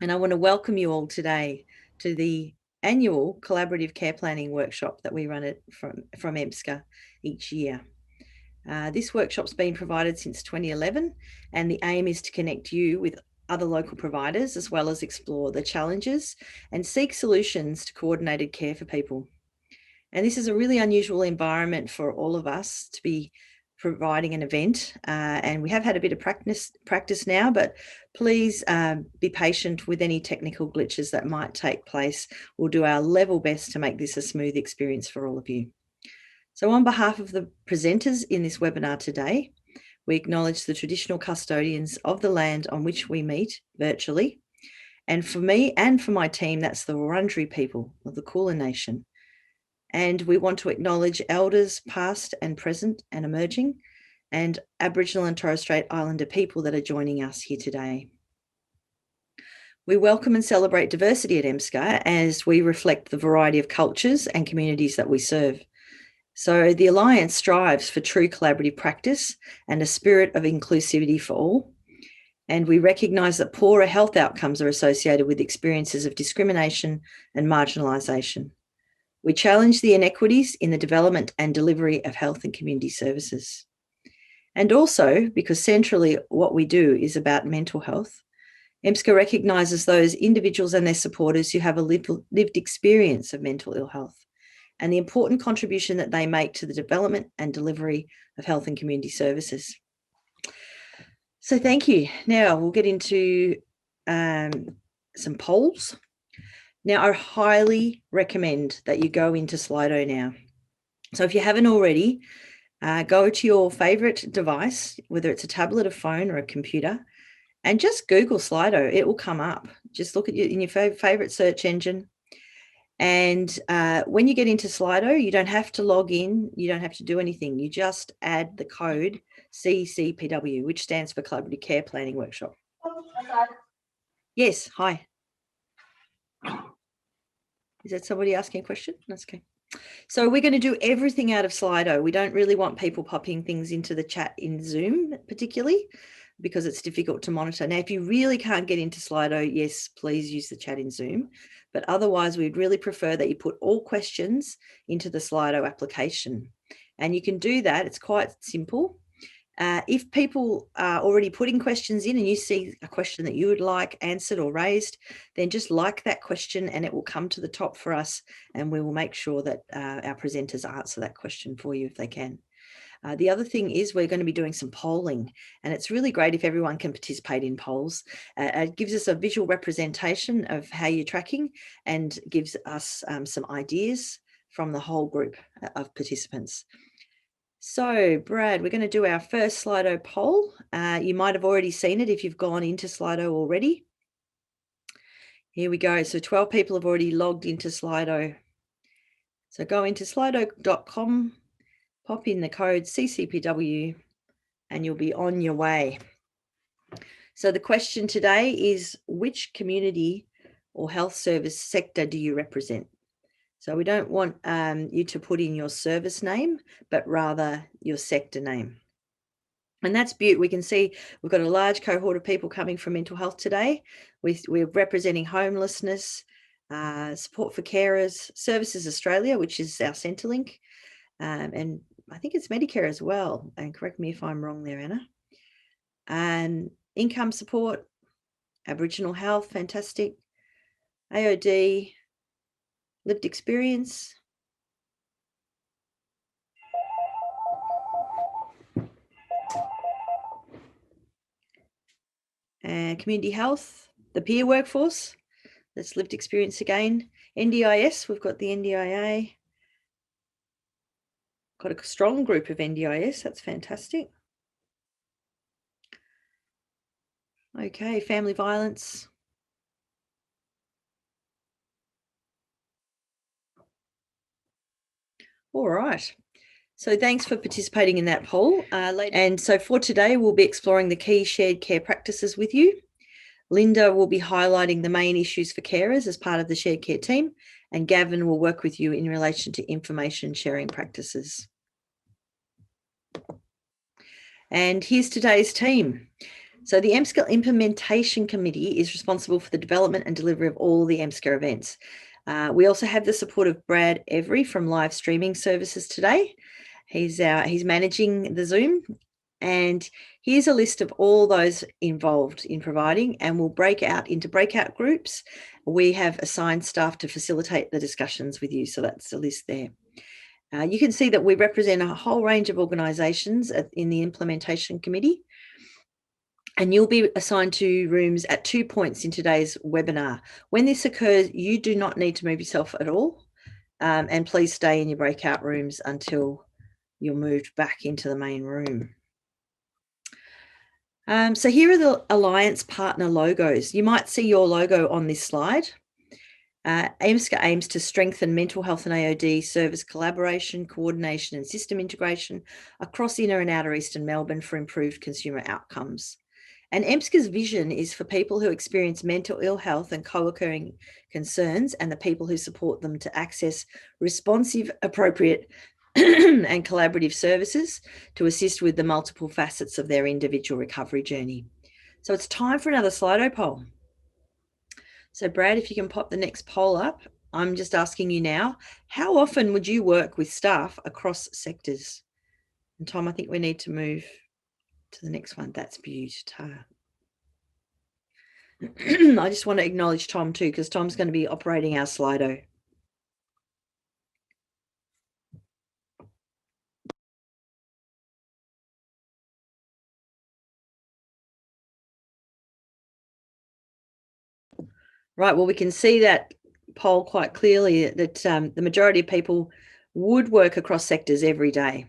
and I want to welcome you all today to the annual collaborative care planning workshop that we run it from EMSCA each year. This workshop's been provided since 2011, and the aim is to connect you with other local providers, as well as explore the challenges and seek solutions to coordinated care for people. And this is a really unusual environment for all of us to be providing an event, and we have had a bit of practice now, but please be patient with any technical glitches that might take place. We'll do our level best to make this a smooth experience for all of you. So on behalf of the presenters in this webinar today, we acknowledge the traditional custodians of the land on which we meet virtually. And for me and for my team, that's the Wurundjeri people of the Kulin Nation. And we want to acknowledge elders past and present and emerging, and Aboriginal and Torres Strait Islander people that are joining us here today. We welcome and celebrate diversity at EMSCA as we reflect the variety of cultures and communities that we serve. So the Alliance strives for true collaborative practice and a spirit of inclusivity for all. And we recognise that poorer health outcomes are associated with experiences of discrimination and marginalisation. We challenge the inequities in the development and delivery of health and community services. And also, because centrally what we do is about mental health, EMSCA recognises those individuals and their supporters who have a lived experience of mental ill health and the important contribution that they make to the development and delivery of health and community services. So thank you. Now we'll get into some polls. Now, I highly recommend that you go into Slido now. So if you haven't already, go to your favourite device, whether it's a tablet, a phone, or a computer, and just Google Slido. It will come up. Just look at in your favourite search engine. And when you get into Slido, you don't have to log in. You don't have to do anything. You just add the code CCPW, which stands for Collaborative Care Planning Workshop. Yes, hi. Is that somebody asking a question? That's okay. So we're going to do everything out of Slido. We don't really want people popping things into the chat in Zoom, particularly, because it's difficult to monitor. Now, if you really can't get into Slido, yes, please use the chat in Zoom. But otherwise, we'd really prefer that you put all questions into the Slido application. And you can do that. It's quite simple. If people are already putting questions in and you see a question that you would like answered or raised, then just like that question and it will come to the top for us, and we will make sure that our presenters answer that question for you if they can. The other thing is we're going to be doing some polling, and it's really great if everyone can participate in polls. It gives us a visual representation of how you're tracking and gives us some ideas from the whole group of participants. So, Brad, we're going to do our first Slido poll. You might have already seen it if you've gone into Slido already. Here we go. So 12 people have already logged into Slido. So go into slido.com, pop in the code CCPW, and you'll be on your way. So the question today is, which community or health service sector do you represent? So we don't want you to put in your service name, but rather your sector name. And that's beautiful. We can see we've got a large cohort of people coming from mental health today. We're representing homelessness, support for carers, Services Australia, which is our Centrelink, and I think it's Medicare as well. And correct me if I'm wrong there, Anna. And income support, Aboriginal health, fantastic. AOD, lived experience. Community health, the peer workforce, that's lived experience again. NDIS, we've got the NDIA. Got a strong group of NDIS, that's fantastic. Okay, family violence. All right. So thanks for participating in that poll. And so for today, we'll be exploring the key shared care practices with you. Linda will be highlighting the main issues for carers as part of the shared care team, and Gavin will work with you in relation to information sharing practices. And here's today's team. So the EMSCA Implementation Committee is responsible for the development and delivery of all the EMSCA events. We also have the support of Brad Every from Live Streaming Services today. He's managing the Zoom, and here's a list of all those involved in providing, and we'll break out into breakout groups. We have assigned staff to facilitate the discussions with you, so that's the list there. You can see that we represent a whole range of organisations in the Implementation Committee, and you'll be assigned to rooms at 2 points in today's webinar. When this occurs, you do not need to move yourself at all, and please stay in your breakout rooms until you're moved back into the main room. So here are the Alliance Partner logos. You might see your logo on this slide. EMSCA aims to strengthen mental health and AOD service collaboration, coordination and system integration across inner and outer Eastern Melbourne for improved consumer outcomes. And EMSCA's vision is for people who experience mental ill health and co-occurring concerns and the people who support them to access responsive, appropriate and collaborative services to assist with the multiple facets of their individual recovery journey. So it's time for another Slido poll. So Brad, if you can pop the next poll up, I'm just asking you now, how often would you work with staff across sectors? And Tom, I think we need to move to the next one. That's beautiful. I just want to acknowledge Tom too, because Tom's going to be operating our Slido. Right, well, we can see that poll quite clearly that the majority of people would work across sectors every day.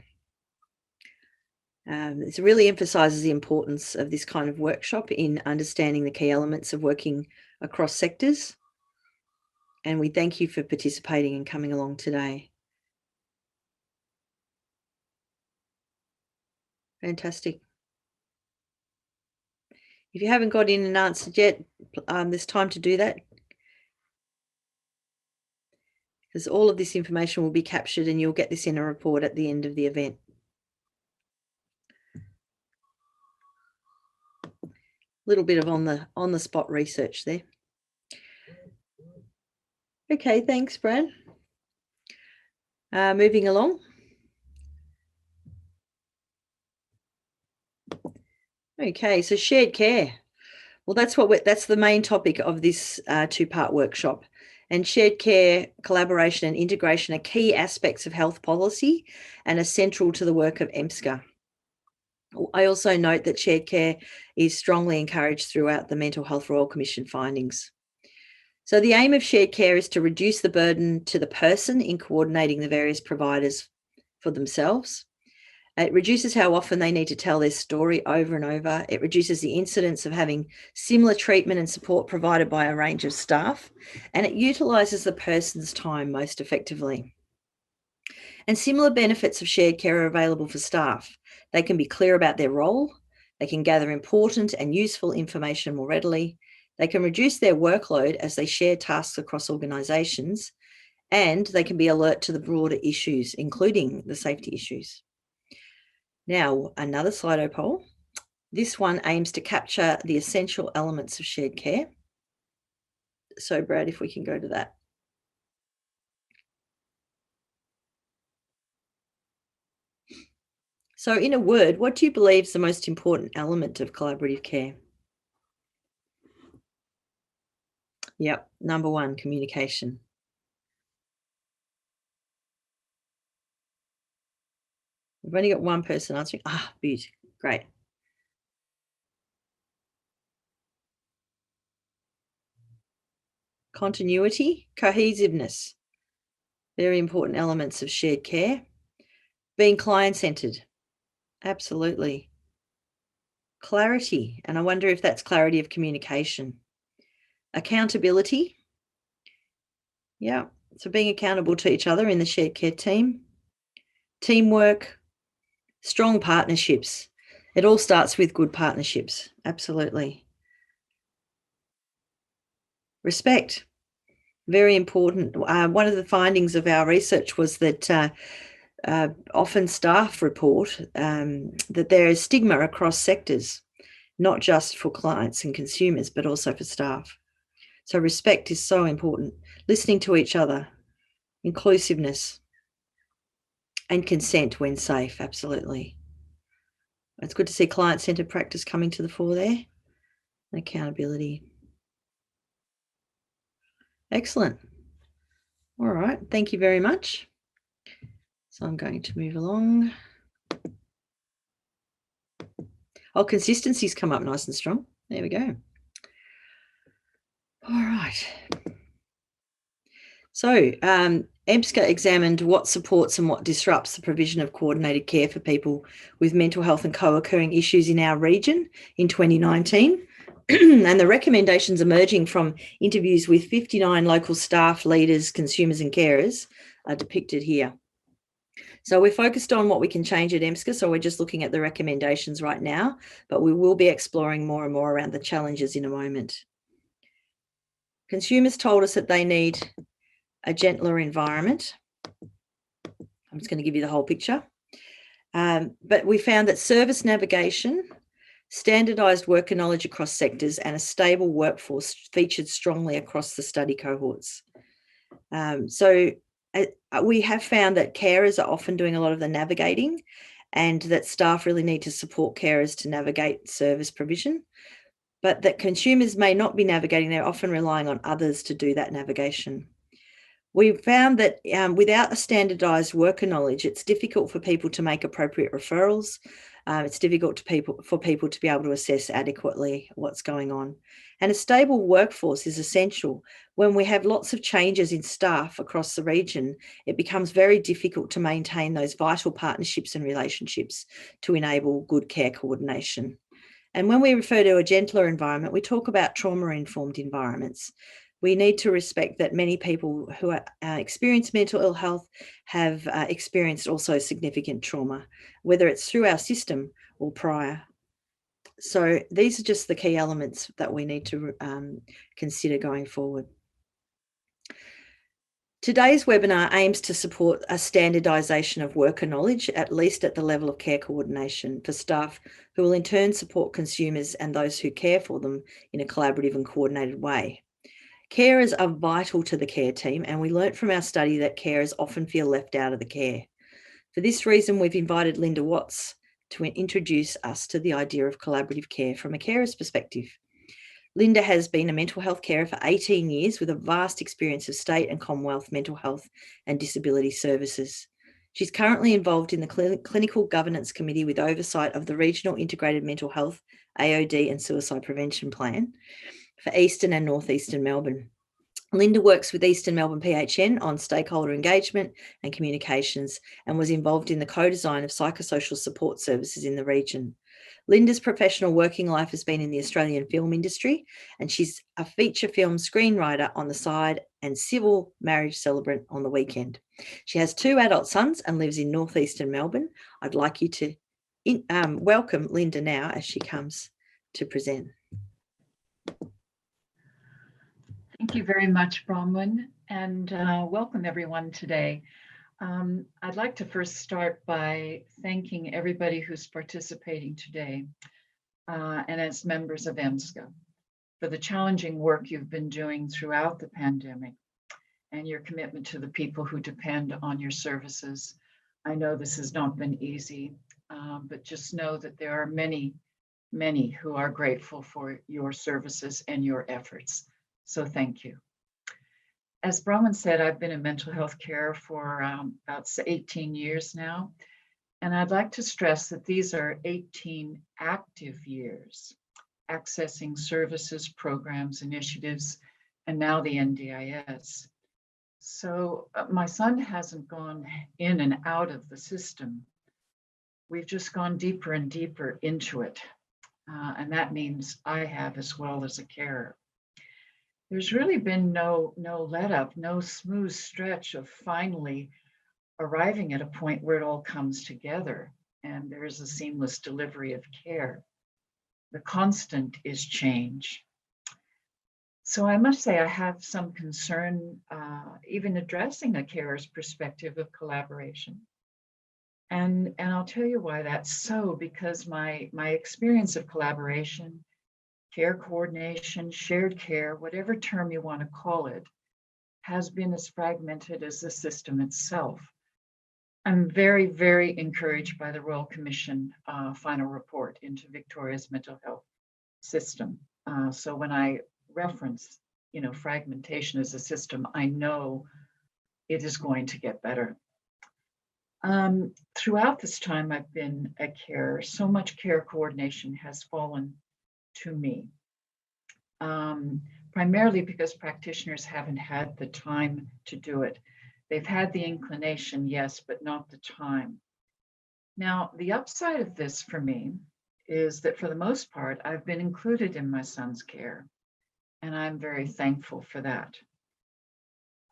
It really emphasises the importance of this kind of workshop in understanding the key elements of working across sectors. And we thank you for participating and coming along today. Fantastic. If you haven't got in and answered yet, there's time to do that, because all of this information will be captured and you'll get this in a report at the end of the event. Little bit of on the spot research there. Okay, thanks, Brad. Moving along. Okay, so shared care. Well, that's the main topic of this two-part workshop. And shared care, collaboration and integration are key aspects of health policy and are central to the work of EMSCA. I also note that shared care is strongly encouraged throughout the Mental Health Royal Commission findings. So the aim of shared care is to reduce the burden to the person in coordinating the various providers for themselves. It reduces how often they need to tell their story over and over. It reduces the incidence of having similar treatment and support provided by a range of staff, and it utilises the person's time most effectively. And similar benefits of shared care are available for staff. They can be clear about their role. They can gather important and useful information more readily. They can reduce their workload as they share tasks across organisations, and they can be alert to the broader issues, including the safety issues. Now, another Slido poll. This one aims to capture the essential elements of shared care. So, Brad, if we can go to that. So, in a word, what do you believe is the most important element of collaborative care? Yep, number one, communication. We've only got one person answering. Beauty, great. Continuity, cohesiveness, very important elements of shared care. Being client-centered, absolutely. Clarity, and I wonder if that's clarity of communication. Accountability, yeah, so being accountable to each other in the shared care team. Teamwork, strong partnerships. It all starts with good partnerships, absolutely. Respect, very important. One of the findings of our research was that often staff report that there is stigma across sectors. not just for clients and consumers, but also for staff. So respect is so important. Listening to each other, inclusiveness, and consent when safe, absolutely. It's good to see client-centered practice coming to the fore there, and accountability. Excellent. All right, thank you very much. So I'm going to move along. Oh, consistency's come up nice and strong. There we go. All right. So EMSCA examined what supports and what disrupts the provision of coordinated care for people with mental health and co-occurring issues in our region in 2019. And the recommendations emerging from interviews with 59 local staff, leaders, consumers and carers are depicted here. So we're focused on what we can change at EMSCA, so we're just looking at the recommendations right now, but we will be exploring more and more around the challenges in a moment. Consumers told us that they need a gentler environment. I'm just going to give you the whole picture. But we found that service navigation, standardised worker knowledge across sectors and a stable workforce featured strongly across the study cohorts. We have found that carers are often doing a lot of the navigating and that staff really need to support carers to navigate service provision, but that consumers may not be navigating, they're often relying on others to do that navigation. We found that without a standardised worker knowledge, it's difficult for people to make appropriate referrals. It's difficult for people to be able to assess adequately what's going on. And a stable workforce is essential. When we have lots of changes in staff across the region, it becomes very difficult to maintain those vital partnerships and relationships to enable good care coordination. And when we refer to a gentler environment, we talk about trauma-informed environments. We need to respect that many people who experience mental ill health have experienced also significant trauma, whether it's through our system or prior. So these are just the key elements that we need to consider going forward. Today's webinar aims to support a standardisation of worker knowledge, at least at the level of care coordination for staff who will in turn support consumers and those who care for them in a collaborative and coordinated way. Carers are vital to the care team, and we learnt from our study that carers often feel left out of the care. For this reason, we've invited Linda Watts to introduce us to the idea of collaborative care from a carer's perspective. Linda has been a mental health carer for 18 years with a vast experience of state and Commonwealth mental health and disability services. She's currently involved in the Clinical Governance Committee with oversight of the Regional Integrated Mental Health, AOD and Suicide Prevention Plan for Eastern and Northeastern Melbourne. Linda works with Eastern Melbourne PHN on stakeholder engagement and communications and was involved in the co-design of psychosocial support services in the region. Linda's professional working life has been in the Australian film industry, and she's a feature film screenwriter on the side and civil marriage celebrant on the weekend. She has 2 adult sons and lives in northeastern Melbourne. I'd like you to welcome Linda now as she comes to present. Thank you very much, Bronwyn, and welcome everyone today. I'd like to first start by thanking everybody who's participating today and as members of EMSCA for the challenging work you've been doing throughout the pandemic and your commitment to the people who depend on your services. I know this has not been easy, but just know that there are many, many who are grateful for your services and your efforts. So thank you. As Bronwyn said, I've been in mental health care for about 18 years now. And I'd like to stress that these are 18 active years, accessing services, programs, initiatives, and now the NDIS. So my son hasn't gone in and out of the system. We've just gone deeper and deeper into it. And that means I have as well as a carer. There's really been no let up, no smooth stretch of finally arriving at a point where it all comes together and there is a seamless delivery of care. The constant is change. So I must say I have some concern even addressing a carer's perspective of collaboration. And I'll tell you why that's so, because my experience of collaboration, care coordination, shared care, whatever term you want to call it, has been as fragmented as the system itself. I'm very, very encouraged by the Royal Commission final report into Victoria's mental health system. So when I reference, fragmentation as a system, I know it is going to get better. Throughout this time I've been a carer, so much care coordination has fallen to me, primarily because practitioners haven't had the time to do it. They've had the inclination, yes, but not the time. Now, the upside of this for me is that for the most part, I've been included in my son's care, and I'm very thankful for that.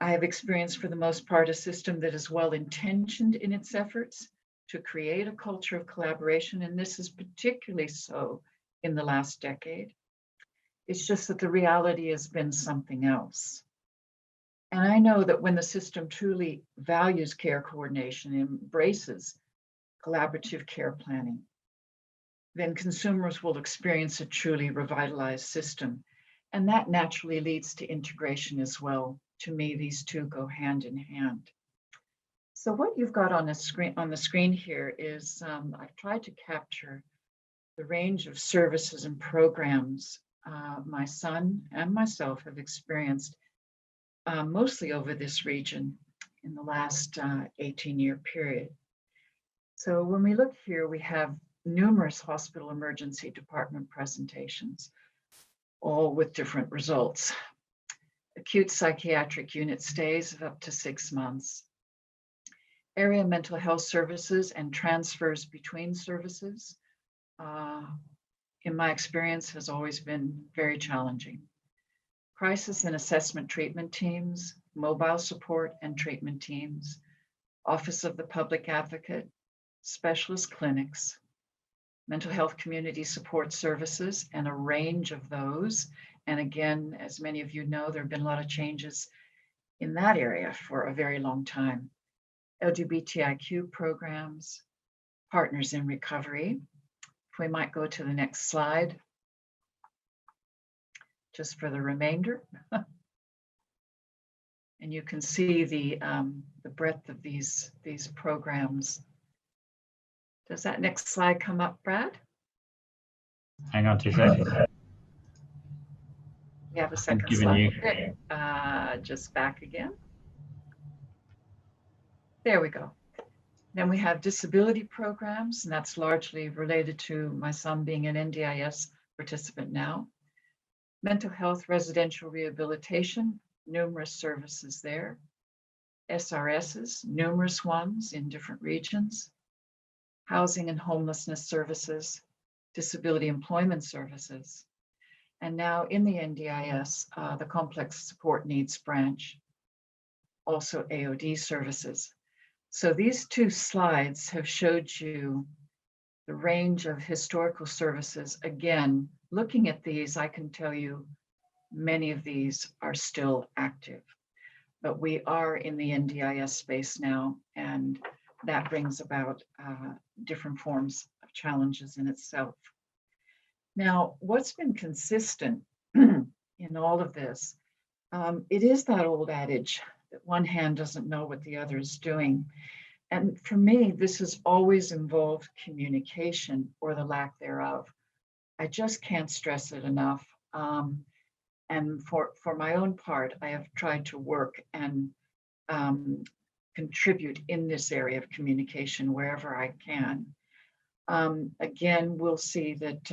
I have experienced, for the most part, a system that is well intentioned in its efforts to create a culture of collaboration, and this is particularly so in the last decade. It's just that the reality has been something else. And I know that when the system truly values care coordination and embraces collaborative care planning, then consumers will experience a truly revitalized system. And that naturally leads to integration as well. To me, these two go hand in hand. So what you've got on the screen here is I've tried to capture the range of services and programs my son and myself have experienced, mostly over this region in the last 18-year period. So when we look here, we have numerous hospital emergency department presentations, all with different results. Acute psychiatric unit stays of up to 6 months. Area mental health services and transfers between services, in my experience, has always been very challenging. Crisis and assessment treatment teams, mobile support and treatment teams, Office of the Public Advocate, specialist clinics, mental health community support services, and a range of those. And again, as many of you know, there have been a lot of changes in that area for a very long time. LGBTIQ programs, partners in recovery. If we might go to the next slide, just for the remainder. And you can see the breadth of these programs. Does that next slide come up, Brad? Hang on 2 seconds. We have a second slide. Okay. Just back again. There we go. Then we have disability programs, and that's largely related to my son being an NDIS participant now. Mental health residential rehabilitation, numerous services there. SRSs, numerous ones in different regions. Housing and homelessness services, disability employment services. And now in the NDIS, the complex support needs branch, also AOD services. So these two slides have showed you the range of historical services. Again, looking at these, I can tell you many of these are still active, but we are in the NDIS space now, and that brings about different forms of challenges in itself. Now, what's been consistent in all of this, it is that old adage that one hand doesn't know what the other is doing. And for me, this has always involved communication or the lack thereof. I just can't stress it enough. And for my own part, I have tried to work and contribute in this area of communication wherever I can. Again, we'll see that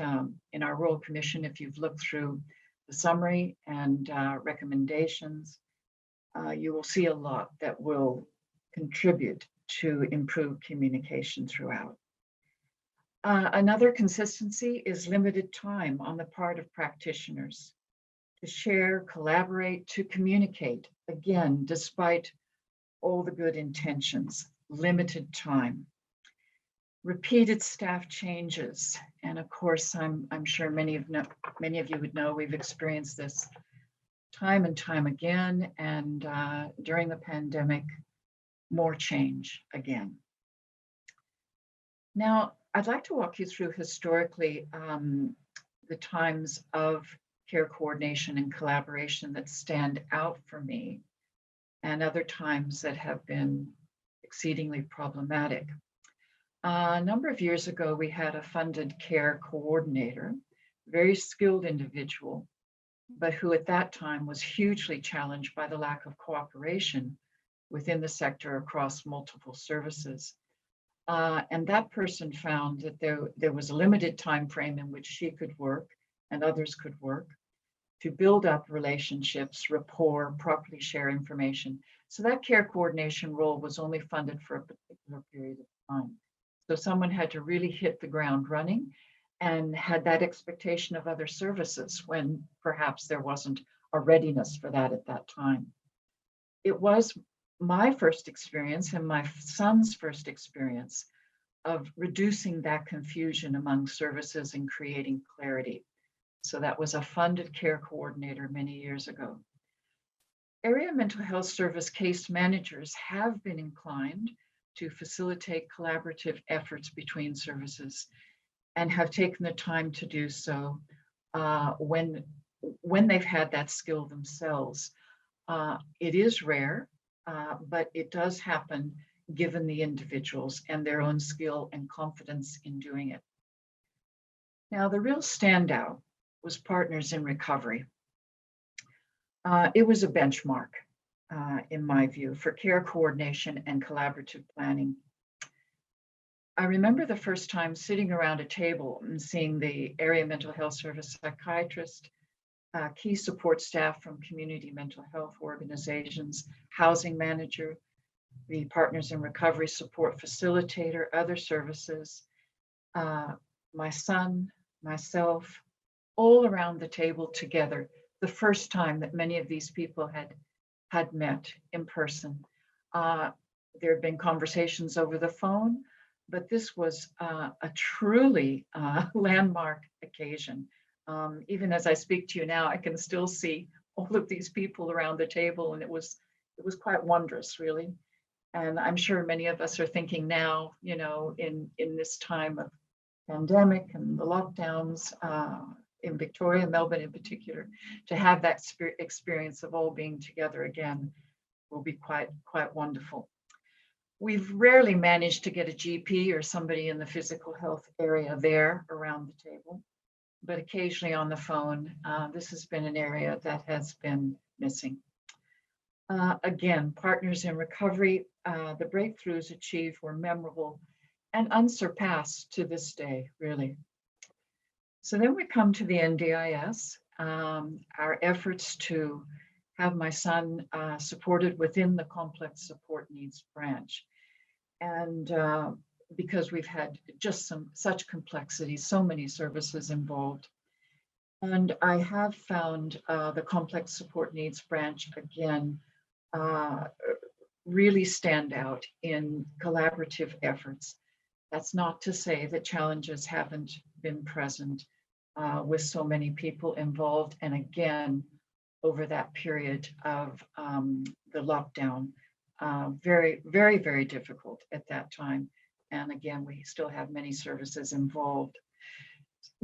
in our Royal Commission, if you've looked through the summary and recommendations, you will see a lot that will contribute to improve communication throughout. Another consistency is limited time on the part of practitioners to share, collaborate, to communicate. Again, despite all the good intentions, limited time. Repeated staff changes, and of course, I'm sure many of you would know we've experienced this time and time again, and during the pandemic, more change again. Now, I'd like to walk you through historically the times of care coordination and collaboration that stand out for me, and other times that have been exceedingly problematic. A number of years ago, we had a funded care coordinator, very skilled individual, but who at that time was hugely challenged by the lack of cooperation within the sector across multiple services. And that person found that there was a limited time frame in which she could work and others could work to build up relationships, rapport, properly share information. So that care coordination role was only funded for a particular period of time. So someone had to really hit the ground running and had that expectation of other services when perhaps there wasn't a readiness for that at that time. It was my first experience and my son's first experience of reducing that confusion among services and creating clarity. So that was a funded care coordinator many years ago. Area mental health service case managers have been inclined to facilitate collaborative efforts between services and have taken the time to do so when they've had that skill themselves. It is rare, but it does happen given the individuals and their own skill and confidence in doing it. Now, the real standout was Partners in Recovery. It was a benchmark, in my view, for care coordination and collaborative planning. I remember the first time sitting around a table and seeing the area mental health service psychiatrist, key support staff from community mental health organizations, housing manager, the Partners in Recovery support facilitator, other services, my son, myself, all around the table together, the first time that many of these people had met in person. There had been conversations over the phone, but this was a truly landmark occasion. Even as I speak to you now, I can still see all of these people around the table, and it was quite wondrous, really. And I'm sure many of us are thinking now, in this time of pandemic and the lockdowns in Victoria, Melbourne in particular, to have that experience of all being together again will be quite wonderful. We've rarely managed to get a GP or somebody in the physical health area there around the table, but occasionally on the phone. This has been an area that has been missing. Again, Partners in Recovery, the breakthroughs achieved were memorable and unsurpassed to this day, really. So then we come to the NDIS, our efforts to have my son supported within the complex support needs branch. And because we've had just such complexity, so many services involved. And I have found the complex support needs branch again really stand out in collaborative efforts. That's not to say that challenges haven't been present with so many people involved. And again, over that period of the lockdown, very, very, very difficult at that time. And again, we still have many services involved.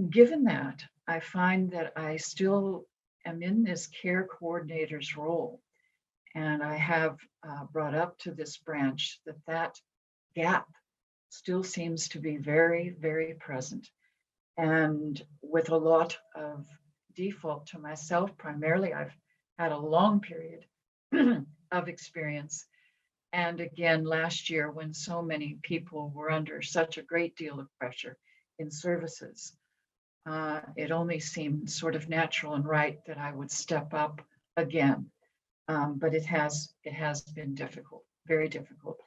Given that, I find that I still am in this care coordinator's role. And I have brought up to this branch that gap still seems to be very, very present. And with a lot of default to myself, primarily, I've had a long period of experience. And again, last year, when so many people were under such a great deal of pressure in services, it only seemed sort of natural and right that I would step up again. But it has been difficult, very difficult.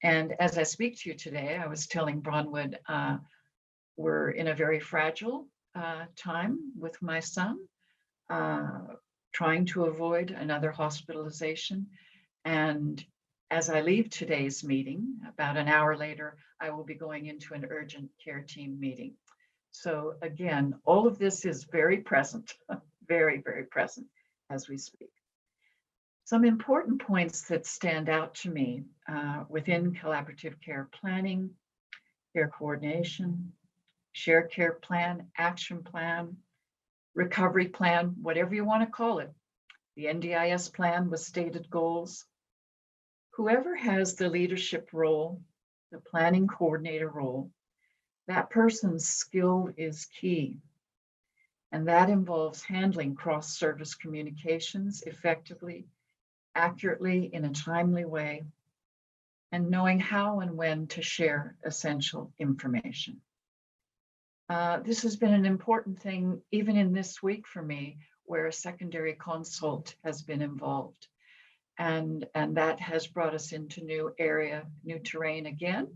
And as I speak to you today, I was telling Bronwood, we're in a very fragile time with my son, trying to avoid another hospitalization. And as I leave today's meeting, about an hour later, I will be going into an urgent care team meeting. So again, all of this is very present, very, very present as we speak. Some important points that stand out to me within collaborative care planning care coordination, shared care plan, action plan, recovery plan, whatever you want to call it, the NDIS plan with stated goals. Whoever has the leadership role, the planning coordinator role, that person's skill is key. And that involves handling cross-service communications effectively, accurately, in a timely way, and knowing how and when to share essential information. This has been an important thing, even in this week for me, where a secondary consult has been involved. And that has brought us into new terrain again,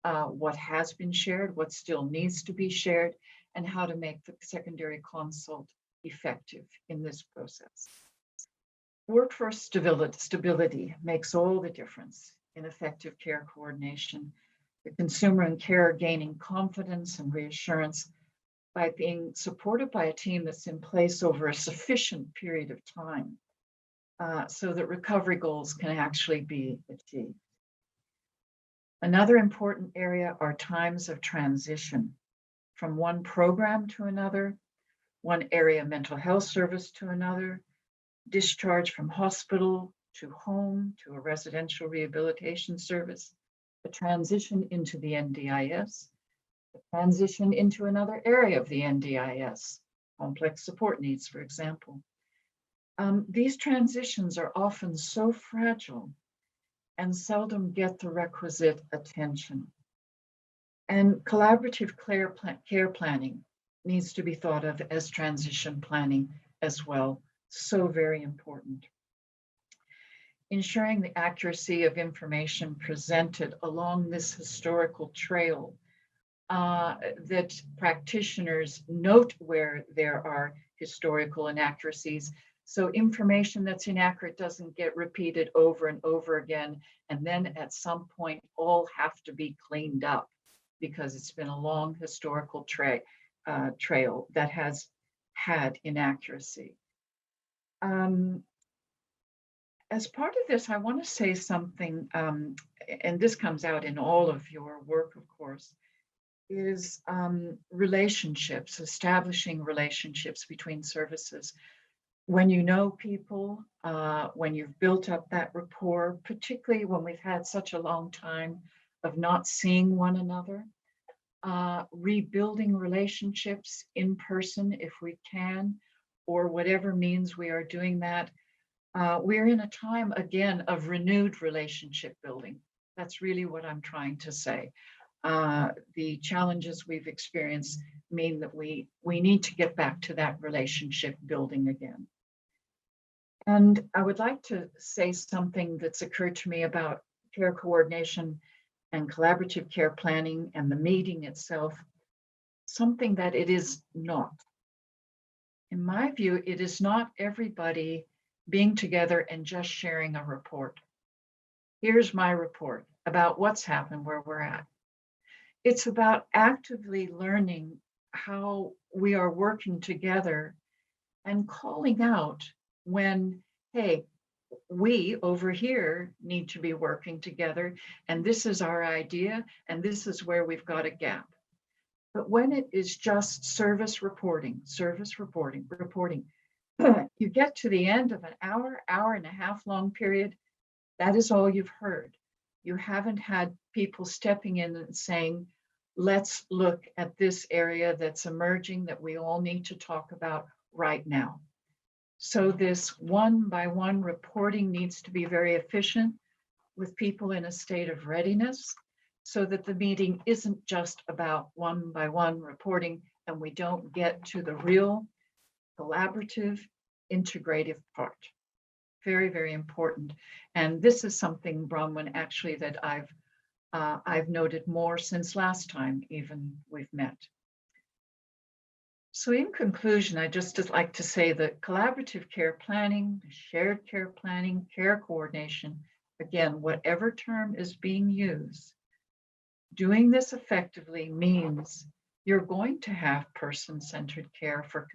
what has been shared, what still needs to be shared, and how to make the secondary consult effective in this process. Workforce stability makes all the difference in effective care coordination. The consumer and carer gaining confidence and reassurance by being supported by a team that's in place over a sufficient period of time, so that recovery goals can actually be achieved. Another important area are times of transition from one program to another, one area of mental health service to another, discharge from hospital to home to a residential rehabilitation service, a transition into the NDIS, a transition into another area of the NDIS, complex support needs, for example. These transitions are often so fragile and seldom get the requisite attention. And collaborative care planning needs to be thought of as transition planning as well. So very important. Ensuring the accuracy of information presented along this historical trail, that practitioners note where there are historical inaccuracies, so information that's inaccurate doesn't get repeated over and over again, and then at some point all have to be cleaned up because it's been a long historical trail that has had inaccuracy. As part of this, I want to say something, and this comes out in all of your work, of course, is relationships, establishing relationships between services. When you know people, when you've built up that rapport, particularly when we've had such a long time of not seeing one another, rebuilding relationships in person if we can, or whatever means we are doing that. We're in a time, again, of renewed relationship building. That's really what I'm trying to say. The challenges we've experienced mean that we need to get back to that relationship building again. And I would like to say something that's occurred to me about care coordination and collaborative care planning and the meeting itself, something that it is not. In my view, it is not everybody being together and just sharing a report. Here's my report about what's happened where we're at. It's about actively learning how we are working together and calling out when, hey, we over here need to be working together, and this is our idea, and this is where we've got a gap. But when it is just service reporting, you get to the end of an hour and a half long period, that is all you've heard. You haven't had people stepping in and saying, let's look at this area that's emerging that we all need to talk about right now. So this one-by-one reporting needs to be very efficient with people in a state of readiness so that the meeting isn't just about one-by-one reporting and we don't get to the real collaborative, integrative part. Very, very important. And this is something, Bronwyn, actually that I've noted more since last time even we've met. So in conclusion, I just like to say that collaborative care planning, shared care planning, care coordination, again, whatever term is being used, doing this effectively means you're going to have person-centered care for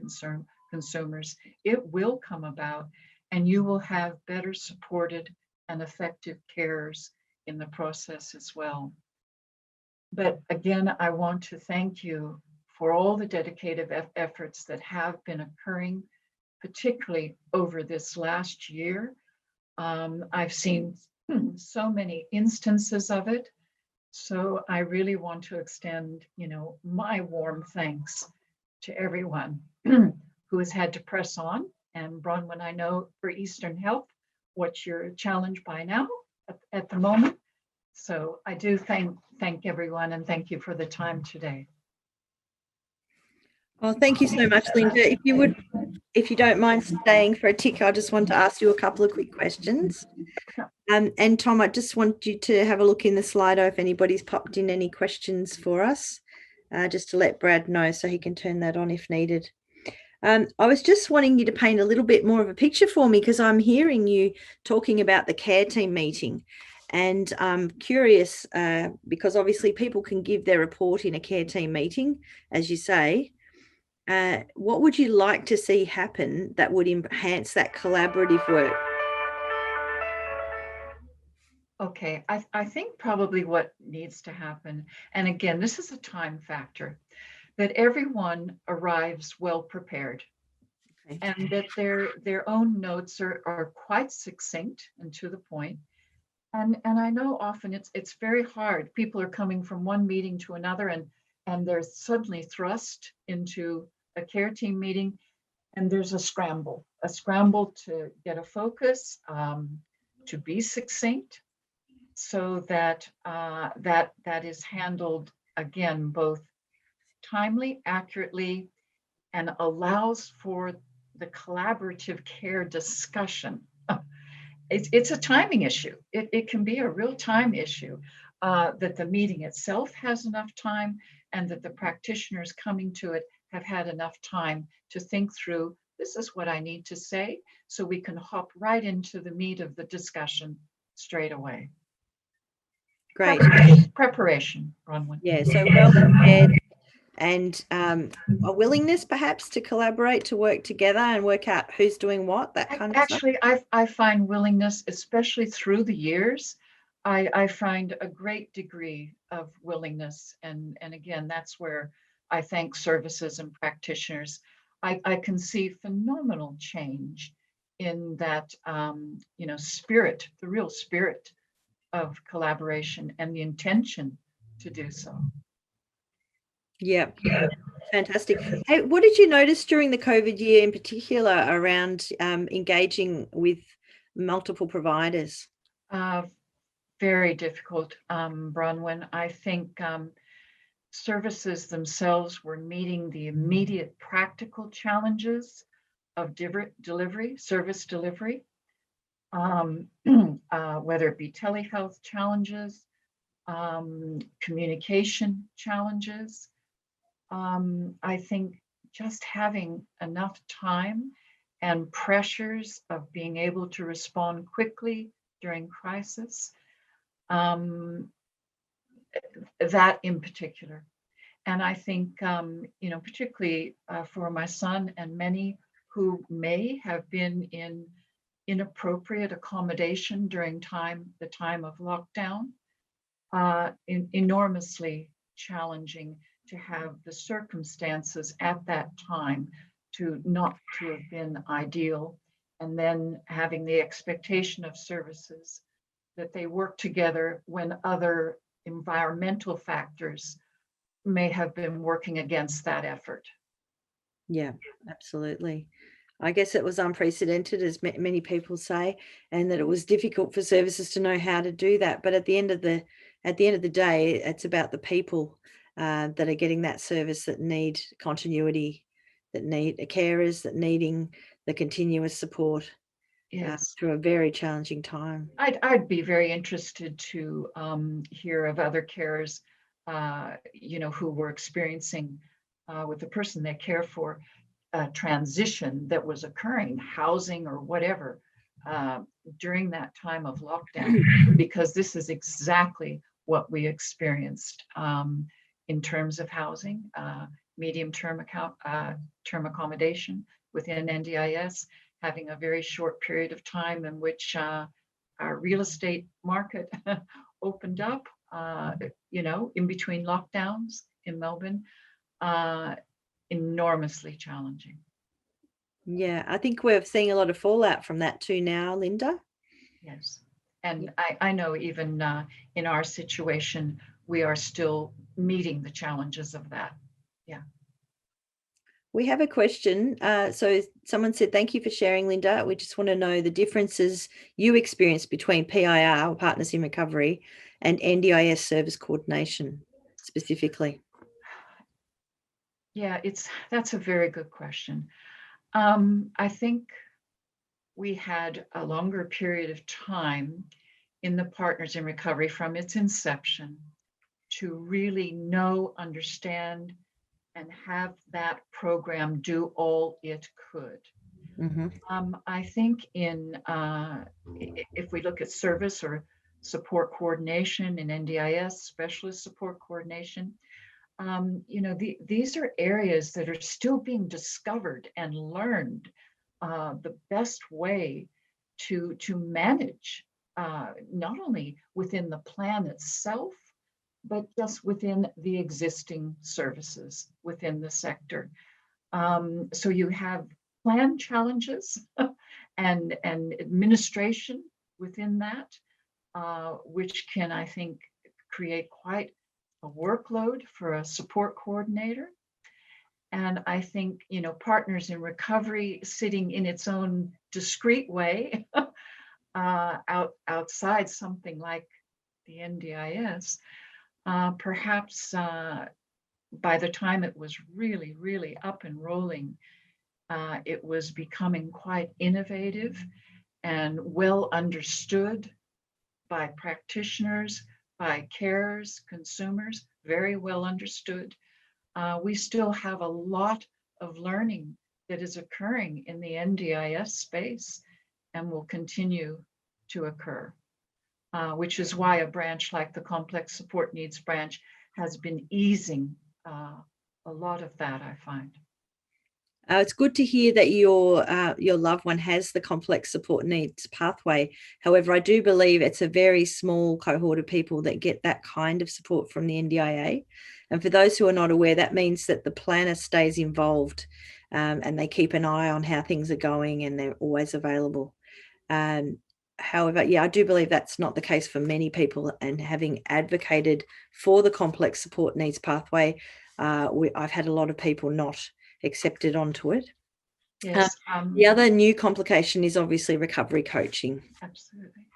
consumers. It will come about, and you will have better supported and effective carers in the process as well. But again, I want to thank you for all the dedicated efforts that have been occurring, particularly over this last year. I've seen so many instances of it. So I really want to extend, my warm thanks to everyone who has had to press on. And Bronwyn, I know for Eastern Health, what you're challenged by now at the moment. So I do thank everyone, and thank you for the time today. Well, thank you so much, Linda. If you don't mind staying for a tick, I just want to ask you a couple of quick questions. And Tom, I just want you to have a look in the Slido if anybody's popped in any questions for us, just to let Brad know so he can turn that on if needed. I was just wanting you to paint a little bit more of a picture for me, because I'm hearing you talking about the care team meeting, and I'm curious because obviously people can give their report in a care team meeting, as you say. What would you like to see happen that would enhance that collaborative work? Okay, I think probably what needs to happen, and again, this is a time factor, that everyone arrives well prepared. Okay. And that their own notes are quite succinct and to the point. And I know often it's very hard. People are coming from one meeting to another, and they're suddenly thrust into a care team meeting, and there's a scramble to get a focus, to be succinct, so that that is handled again both timely, accurately, and allows for the collaborative care discussion. It's a timing issue. It can be a real time issue, that the meeting itself has enough time, and that the practitioners coming to it have had enough time to think through, this is what I need to say, so we can hop right into the meat of the discussion straight away. Great. Preparation, Bronwyn. Yeah, so well prepared, and a willingness perhaps to collaborate, to work together and work out who's doing what, that kind of stuff. Actually, I find willingness, especially through the years, I find a great degree of willingness. And again, that's where I thank services and practitioners. I can see phenomenal change in that, spirit, the real spirit of collaboration and the intention to do so. Yeah, fantastic. Hey, what did you notice during the COVID year in particular around engaging with multiple providers? Very difficult, Bronwyn. I think services themselves were meeting the immediate practical challenges of service delivery, whether it be telehealth challenges, communication challenges. I think just having enough time and pressures of being able to respond quickly during crisis, that in particular. And I think, particularly for my son and many who may have been in inappropriate accommodation during the time of lockdown, enormously challenging to have the circumstances at that time to not to have been ideal, and then having the expectation of services that they work together when other environmental factors may have been working against that effort. Yeah, absolutely. I guess it was unprecedented, as many people say, and that it was difficult for services to know how to do that. But at the end of the day, it's about the people that are getting that service, that need continuity, that need carers, that needing the continuous support through a very challenging time. I'd be very interested to hear of other carers, who were experiencing with the person they care for, transition that was occurring, housing or whatever, during that time of lockdown, because this is exactly what we experienced in terms of housing, medium-term term accommodation within NDIS, having a very short period of time in which our real estate market opened up. in between lockdowns in Melbourne, enormously challenging. Yeah, I think we're seeing a lot of fallout from that too now, Linda. Yes. And I know even in our situation, we are still meeting the challenges of that. Yeah. We have a question. So someone said, thank you for sharing, Linda. We just want to know the differences you experienced between PIR, or Partners in Recovery, and NDIS service coordination specifically. Yeah, that's a very good question. I think we had a longer period of time in the Partners in Recovery from its inception to really know, understand, and have that program do all it could. I think if we look at service or support coordination in NDIS, specialist support coordination, these are areas that are still being discovered and learned the best way to manage, not only within the plan itself, but just within the existing services within the sector. So you have plan challenges and administration within that, which can, I think, create quite a workload for a support coordinator. And I think, Partners in Recovery sitting in its own discrete way outside something like the NDIS, perhaps by the time it was really, really up and rolling, it was becoming quite innovative and well understood by practitioners, by carers, consumers, very well understood. We still have a lot of learning that is occurring in the NDIS space and will continue to occur, which is why a branch like the Complex Support Needs branch has been easing a lot of that, I find. It's good to hear that your loved one has the complex support needs pathway. However, I do believe it's a very small cohort of people that get that kind of support from the NDIA. And for those who are not aware, that means that the planner stays involved and they keep an eye on how things are going and they're always available. However, yeah, I do believe that's not the case for many people. And having advocated for the complex support needs pathway, I've had a lot of people not accepted onto it. Yes. The other new complication is obviously recovery coaching. Absolutely.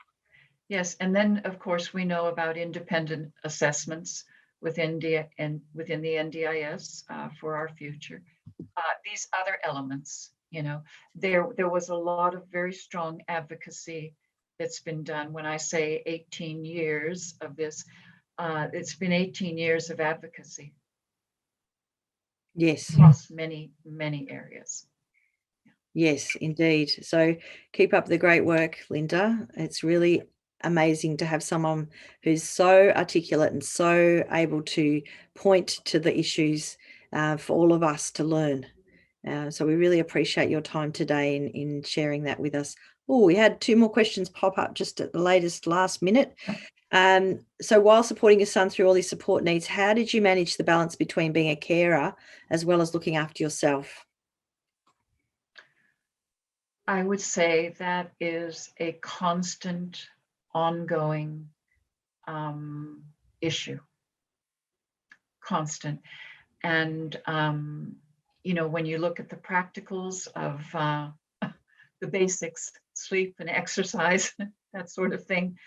Yes. And then, of course, we know about independent assessments within the NDIS for our future. These other elements, there was a lot of very strong advocacy that's been done. When I say 18 years of this, it's been 18 years of advocacy. Yes. Across many, many areas. Yes, indeed. So keep up the great work, Linda. It's really amazing to have someone who's so articulate and so able to point to the issues for all of us to learn. So we really appreciate your time today in sharing that with us. Oh, we had 2 more questions pop up just at the last minute. So while supporting your son through all his support needs, how did you manage the balance between being a carer as well as looking after yourself? I would say that is a constant, ongoing issue. Constant. And, when you look at the practicals of the basics, sleep and exercise, that sort of thing,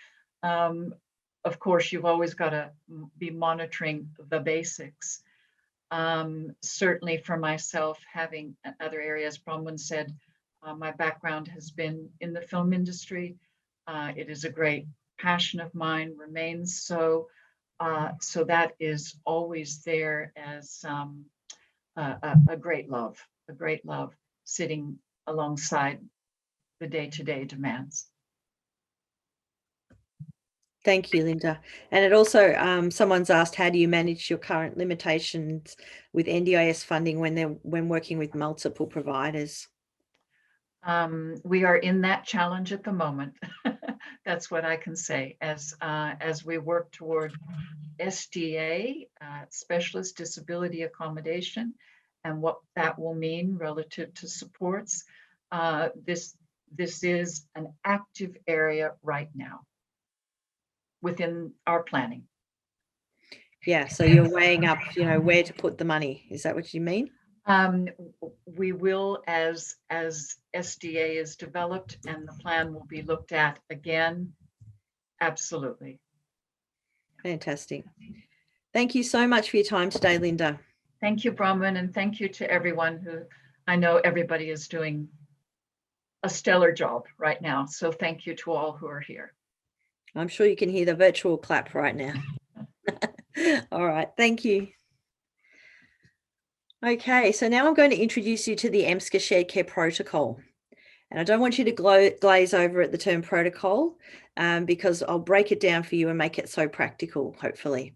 of course, you've always got to be monitoring the basics. Certainly for myself, having other areas, Bronwyn said, my background has been in the film industry. It is a great passion of mine, remains so. So that is always there as a great love sitting alongside the day-to-day demands. Thank you, Linda. And it also, someone's asked, how do you manage your current limitations with NDIS funding when working with multiple providers? We are in that challenge at the moment That's what I can say as we work toward SDA, Specialist Disability Accommodation, and what that will mean relative to supports. This is an active area right now within our planning. Yeah, so you're weighing up, where to put the money. Is that what you mean? We will, as SDA is developed and the plan will be looked at again. Absolutely. Fantastic. Thank you so much for your time today, Linda. Thank you, Bronwyn, and thank you to everyone who, I know everybody is doing a stellar job right now. So thank you to all who are here. I'm sure you can hear the virtual clap right now. All right, thank you. Okay, so now I'm going to introduce you to the EMSCA Shared Care Protocol. And I don't want you to glaze over at the term protocol because I'll break it down for you and make it so practical, hopefully.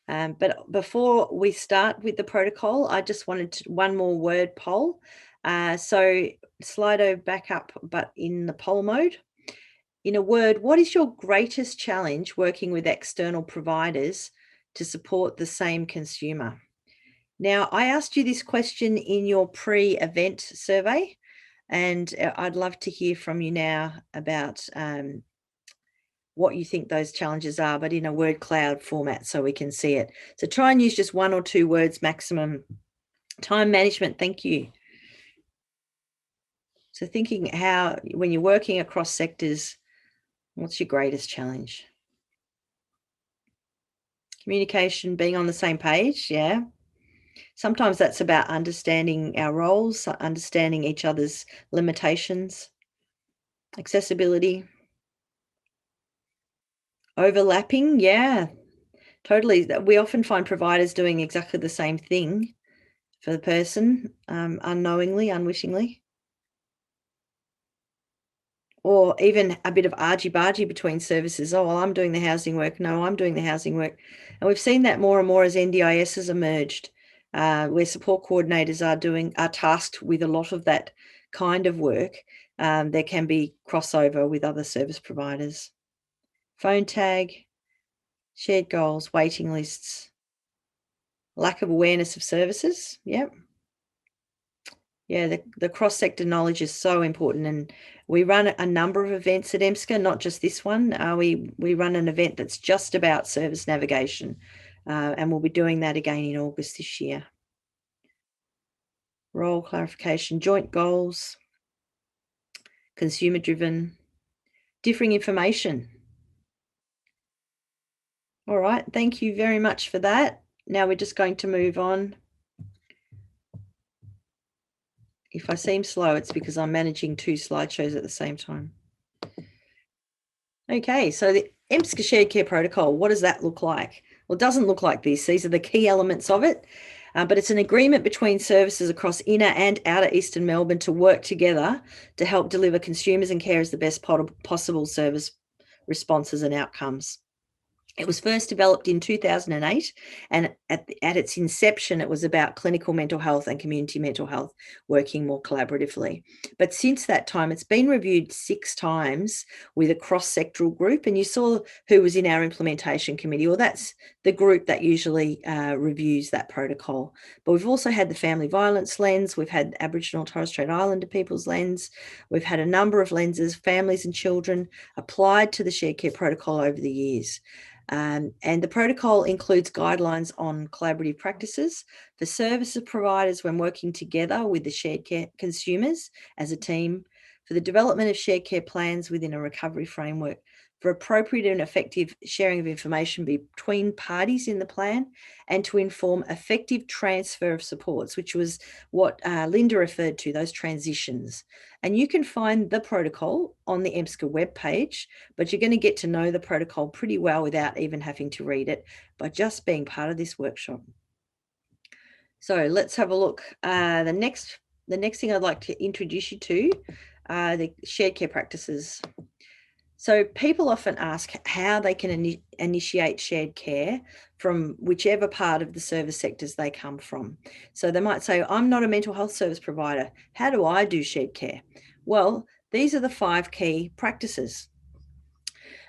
But before we start with the protocol, I just wanted one more word poll. So Slido back up, but in the poll mode. In a word, what is your greatest challenge working with external providers to support the same consumer? Now, I asked you this question in your pre-event survey, and I'd love to hear from you now about what you think those challenges are, but in a word cloud format so we can see it. So try and use just 1 or 2 words maximum. Time management, thank you. So thinking how, when you're working across sectors, what's your greatest challenge? Communication, being on the same page, yeah. Sometimes that's about understanding our roles, understanding each other's limitations. Accessibility. Overlapping, yeah, totally. We often find providers doing exactly the same thing for the person, unknowingly, unwishingly. Or even a bit of argy-bargy between services. Oh, well, I'm doing the housing work. No, I'm doing the housing work. And we've seen that more and more as NDIS has emerged, where support coordinators are tasked with a lot of that kind of work. There can be crossover with other service providers. Phone tag, shared goals, waiting lists, lack of awareness of services. Yep. Yeah, the cross-sector knowledge is so important, and we run a number of events at EMSCA, not just this one. We run an event that's just about service navigation, and we'll be doing that again in August this year. Role clarification, joint goals, consumer-driven, differing information. All right, thank you very much for that. Now we're just going to move on. If I seem slow, it's because I'm managing 2 slideshows at the same time. Okay, so the EMSCA Shared Care Protocol, what does that look like? Well, it doesn't look like this. These are the key elements of it, but it's an agreement between services across inner and outer Eastern Melbourne to work together to help deliver consumers and carers the best possible service responses and outcomes. It was first developed in 2008, and at its inception, it was about clinical mental health and community mental health working more collaboratively. But since that time, it's been reviewed 6 times with a cross-sectoral group, and you saw who was in our implementation committee. Well, that's the group that usually reviews that protocol. But we've also had the family violence lens, we've had Aboriginal and Torres Strait Islander people's lens, we've had a number of lenses, families and children, applied to the shared care protocol over the years. And the protocol includes guidelines on collaborative practices for services providers when working together with the shared care consumers as a team, for the development of shared care plans within a recovery framework, for appropriate and effective sharing of information between parties in the plan, and to inform effective transfer of supports, which was what Linda referred to, those transitions. And you can find the protocol on the EMSCA webpage, but you're going to get to know the protocol pretty well without even having to read it by just being part of this workshop. So let's have a look. The next thing I'd like to introduce you to are the shared care practices. So people often ask how they can initiate shared care from whichever part of the service sectors they come from. So they might say, I'm not a mental health service provider. How do I do shared care? Well, these are the 5 key practices.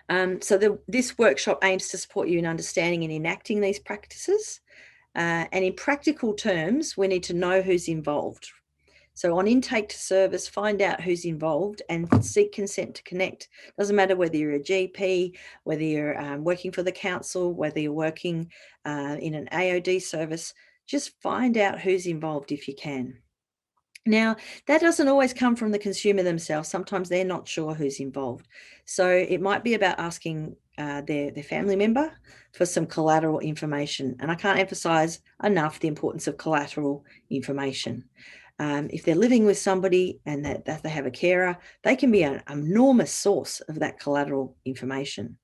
This workshop aims to support you in understanding and enacting these practices. And in practical terms, we need to know who's involved. So on intake to service, find out who's involved and seek consent to connect. Doesn't matter whether you're a GP, whether you're working for the council, whether you're working in an AOD service, just find out who's involved if you can. Now, that doesn't always come from the consumer themselves. Sometimes they're not sure who's involved. So it might be about asking their family member for some collateral information. And I can't emphasize enough the importance of collateral information. If they're living with somebody and that they have a carer, they can be an enormous source of that collateral information.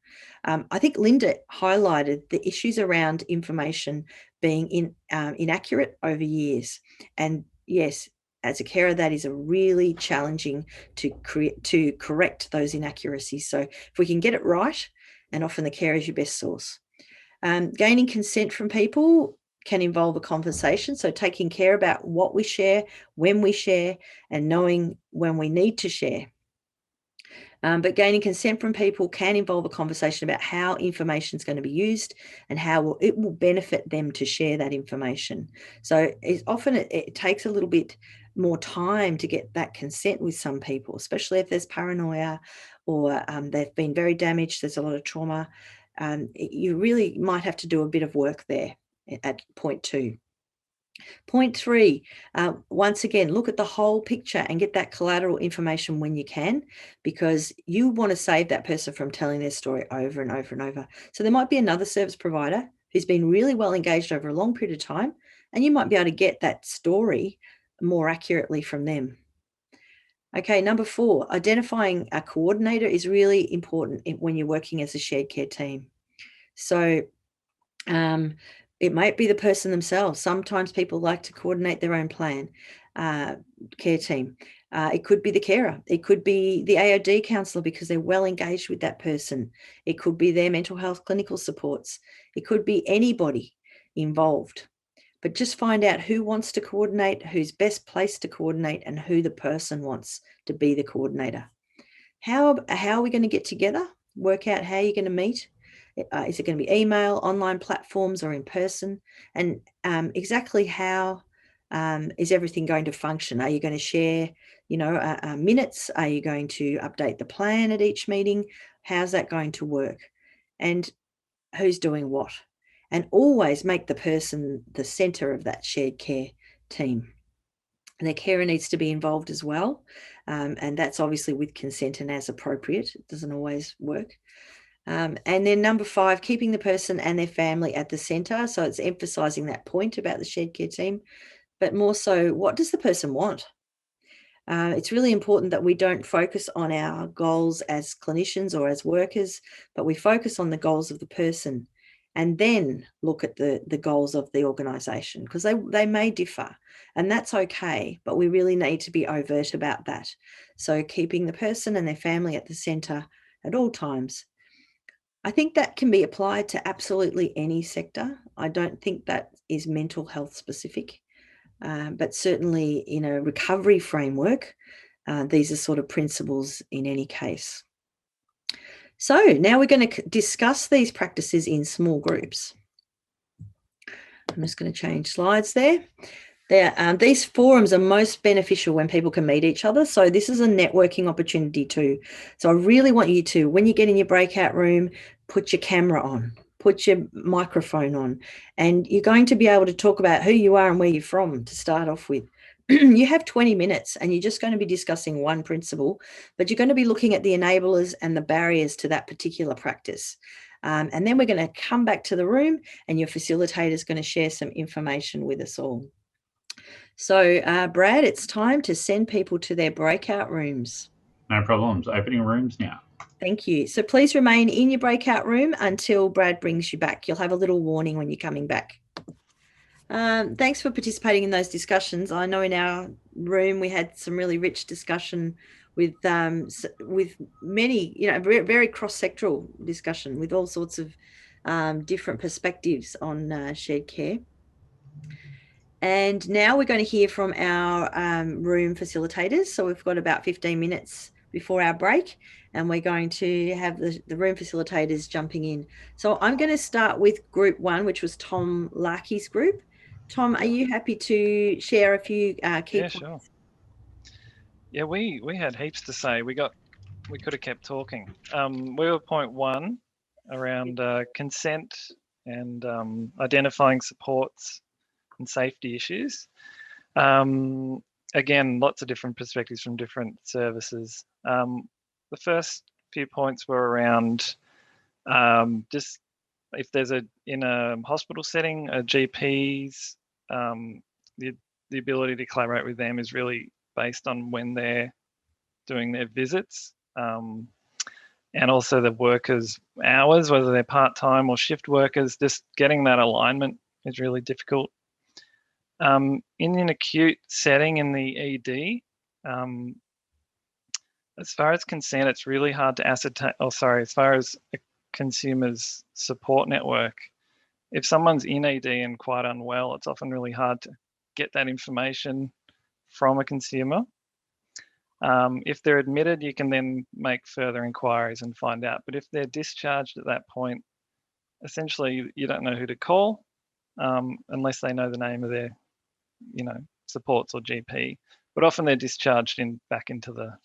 I think Linda highlighted the issues around information being inaccurate over years. And yes, as a carer, that is a really challenging to correct those inaccuracies. So if we can get it right, and often the carer is your best source. Gaining consent from people can involve a conversation. So taking care about what we share, when we share, and knowing when we need to share. But gaining consent from people can involve a conversation about how information is going to be used and how it will benefit them to share that information. So often it takes a little bit more time to get that consent with some people, especially if there's paranoia or they've been very damaged, there's a lot of trauma. You really might have to do a bit of work there at point 2. Point 3, once again, look at the whole picture and get that collateral information when you can, because you want to save that person from telling their story over and over and over. So there might be another service provider who's been really well engaged over a long period of time, and you might be able to get that story more accurately from them. Okay, number 4, identifying a coordinator is really important when you're working as a shared care team. So it might be the person themselves. Sometimes people like to coordinate their own plan, care team. It could be the carer. It could be the AOD counsellor because they're well engaged with that person. It could be their mental health clinical supports. It could be anybody involved. But just find out who wants to coordinate, who's best placed to coordinate, and who the person wants to be the coordinator. How are we going to get together? Work out how you're going to meet. Is it going to be email, online platforms, or in person? And exactly how is everything going to function? Are you going to share, minutes? Are you going to update the plan at each meeting? How's that going to work? And who's doing what? And always make the person the centre of that shared care team. And the carer needs to be involved as well. And that's obviously with consent and as appropriate. It doesn't always work. And then number 5, keeping the person and their family at the centre. So it's emphasising that point about the shared care team, but more so, what does the person want? It's really important that we don't focus on our goals as clinicians or as workers, but we focus on the goals of the person and then look at the goals of the organisation, because they may differ, and that's okay, but we really need to be overt about that. So keeping the person and their family at the centre at all times. I think that can be applied to absolutely any sector. I don't think that is mental health specific, but certainly in a recovery framework, these are sort of principles in any case. So now we're going to discuss these practices in small groups. I'm just going to change slides there. These forums are most beneficial when people can meet each other. So this is a networking opportunity too. So I really want you to, when you get in your breakout room, put your camera on, put your microphone on, and you're going to be able to talk about who you are and where you're from to start off with. You have 20 minutes and you're just going to be discussing one principle, but you're going to be looking at the enablers and the barriers to that particular practice. And then we're going to come back to the room and your facilitator is going to share some information with us all. So, Brad, it's time to send people to their breakout rooms. No problems. Opening rooms now. Thank you. So please remain in your breakout room until Brad brings you back. You'll have a little warning when you're coming back. Thanks for participating in those discussions. I know in our room we had some really rich discussion with many, very cross-sectoral discussion with all sorts of different perspectives on shared care. And now we're going to hear from our room facilitators. So we've got about 15 minutes before our break, and we're going to have the room facilitators jumping in. So I'm going to start with group 1, which was Tom Larkey's group. Tom, are you happy to share a few key points? Sure. Yeah, we had heaps to say. We could have kept talking. We were point 1 around consent and identifying supports and safety issues. Again, lots of different perspectives from different services. The first few points were around just if there's in a hospital setting, a GP's, the ability to collaborate with them is really based on when they're doing their visits, and also the workers' hours, whether they're part-time or shift workers. Just getting that alignment is really difficult. In an acute setting in the ED, as far as consent, it's really hard to ascertain. As far as a consumer's support network, if someone's in ED and quite unwell, it's often really hard to get that information from a consumer. If they're admitted, you can then make further inquiries and find out. But if they're discharged at that point, essentially you don't know who to call unless they know the name of their, supports or GP. But often they're discharged back into the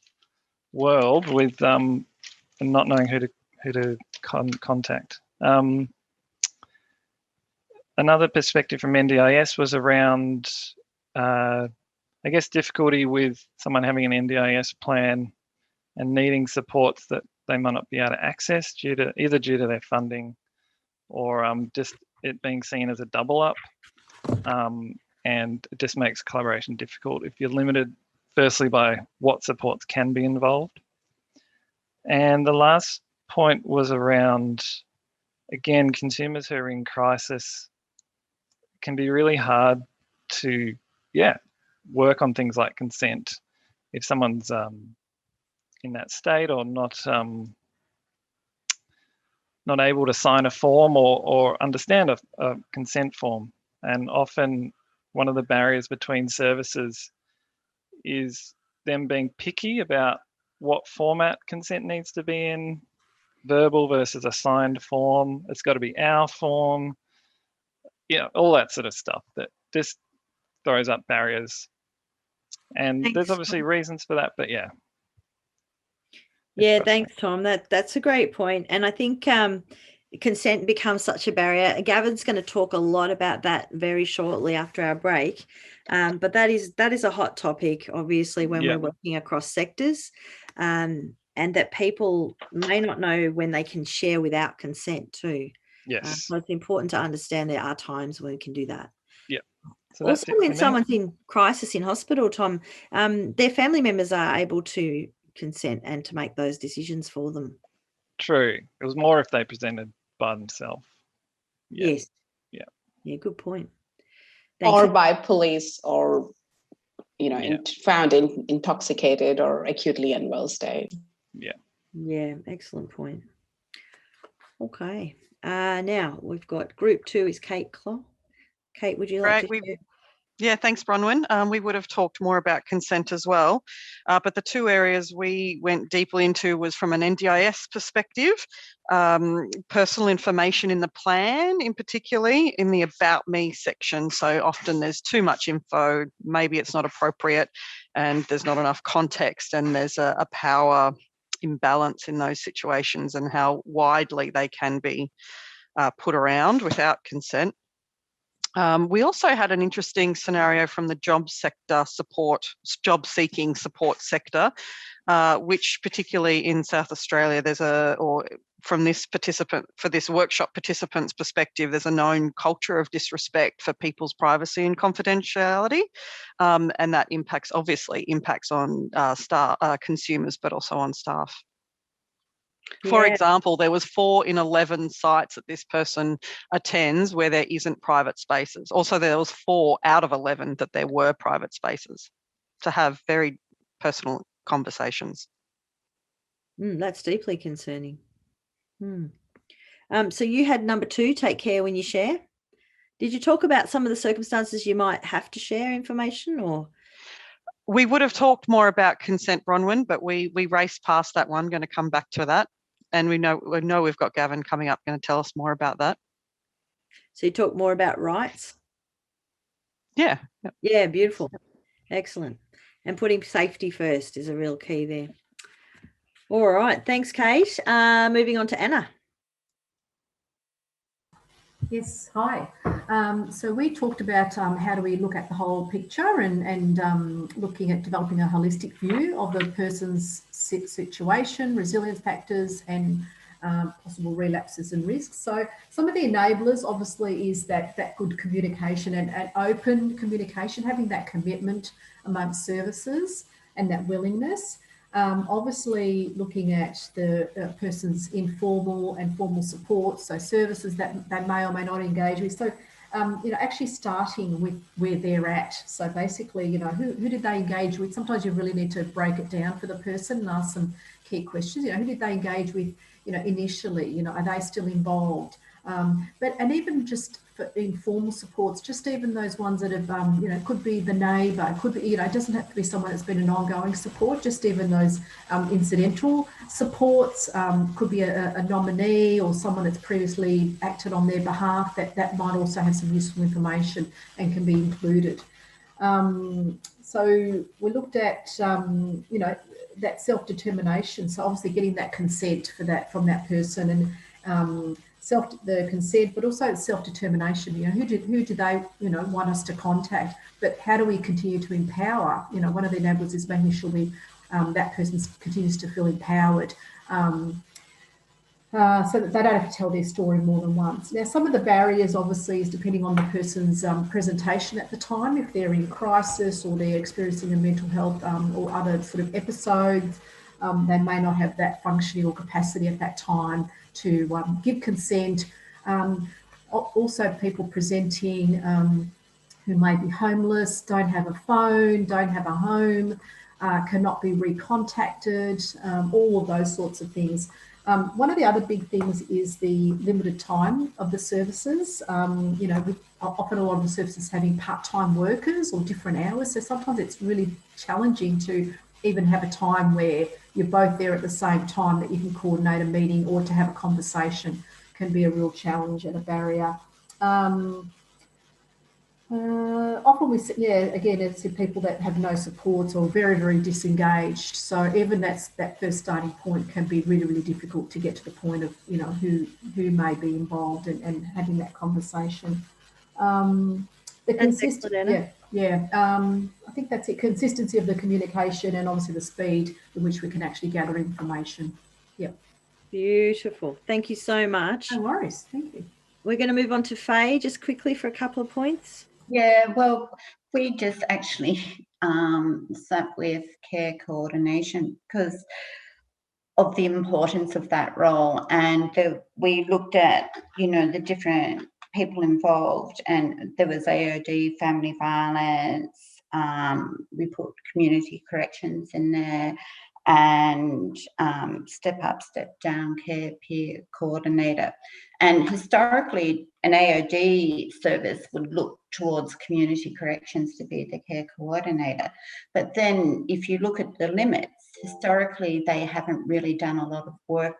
world with and not knowing who to contact. Another perspective from NDIS was around, I guess, difficulty with someone having an NDIS plan and needing supports that they might not be able to access due to their funding or just it being seen as a double up. And it just makes collaboration difficult if you're limited, firstly, by what supports can be involved. And the last point was around, again, consumers who are in crisis can be really hard to, work on things like consent if someone's in that state or not able to sign a form or understand a consent form. And often one of the barriers between services is them being picky about what format consent needs to be in, verbal versus a signed form. It's got to be our form, all that sort of stuff that just throws up barriers. And Thanks, there's obviously reasons for that, but yeah, thanks, Tom. That's a great point. And I think consent becomes such a barrier. Gavin's going to talk a lot about that very shortly after our break. But that is a hot topic, obviously, when we're working across sectors, and that people may not know when they can share without consent too. Yes. So it's important to understand there are times when we can do that. Yeah. So also, when someone's in crisis in hospital, Tom, their family members are able to consent and to make those decisions for them. True. It was more if they presented by themselves. Yes. Yeah, good point. Or by police or, found intoxicated or acutely unwell state. Yeah, excellent point. Okay. Now we've got group 2 is Kate Clough. Kate, would you like to share? Yeah, thanks, Bronwyn. We would have talked more about consent as well, but the two areas we went deeply into was from an NDIS perspective, personal information in the plan, in particularly in the About Me section. So often there's too much info, maybe it's not appropriate, and there's not enough context, and there's a power imbalance in those situations and how widely they can be put around without consent. We also had an interesting scenario from the job seeking support sector, which particularly in South Australia, from this workshop participants' perspective, there's a known culture of disrespect for people's privacy and confidentiality, and that impacts on consumers, but also on staff. For example, there was 4 in 11 sites that this person attends where there isn't private spaces. Also, there was 4 out of 11 that there were private spaces to have very personal conversations. That's deeply concerning. So you had number 2, take care when you share. Did you talk about some of the circumstances you might have to share information or? We would have talked more about consent, Bronwyn, but we raced past that one. Going to come back to that, and we know we've got Gavin coming up, going to tell us more about that. So you talk more about rights? Yeah. Yeah, beautiful. Excellent. And putting safety first is a real key there. All right. Thanks, Kate. Moving on to Anna. Yes, hi. So we talked about how do we look at the whole picture and looking at developing a holistic view of the person's situation, resilience factors, and possible relapses and risks. So some of the enablers obviously is that good communication and open communication, having that commitment amongst services and that willingness. Obviously looking at the person's informal and formal support, so services that they may or may not engage with. So, actually starting with where they're at. So basically, who did they engage with? Sometimes you really need to break it down for the person and ask some key questions. Who did they engage with, initially? Are they still involved? And even just for informal supports, just even those ones that have, could be the neighbour, could be, it doesn't have to be someone that's been an ongoing support, just even those incidental supports, could be a nominee or someone that's previously acted on their behalf, that might also have some useful information and can be included. So we looked at, that self-determination. So obviously getting that consent for that from that person and the consent, but also self-determination. Who do they, want us to contact? But how do we continue to empower? One of the enablers is making sure that person continues to feel empowered. So that they don't have to tell their story more than once. Now, some of the barriers obviously is depending on the person's presentation at the time. If they're in crisis or they're experiencing a mental health or other sort of episodes, they may not have that functioning or capacity at that time to give consent. Also, people presenting who may be homeless, don't have a phone, don't have a home, cannot be recontacted, all of those sorts of things. One of the other big things is the limited time of the services. Often a lot of the services having part-time workers or different hours. So sometimes it's really challenging to even have a time where you're both there at the same time that you can coordinate a meeting or to have a conversation can be a real challenge and a barrier. Often we see, again, it's people that have no supports or very, very disengaged. So even that first starting point can be really, really difficult to get to the point of, who may be involved and having that conversation. The consistency, I think that's it. Consistency of the communication and obviously the speed in which we can actually gather information. Yep. Beautiful. Thank you so much. No worries. Thank you. We're going to move on to Faye just quickly for a couple of points. Yeah, well, we just actually sat with care coordination because of the importance of that role, and we looked at, the different people involved, and there was AOD, family violence, we put community corrections in there, and step up, step down care peer coordinator. And historically, an AOD service would look towards community corrections to be the care coordinator. But then if you look at the limits, historically, they haven't really done a lot of work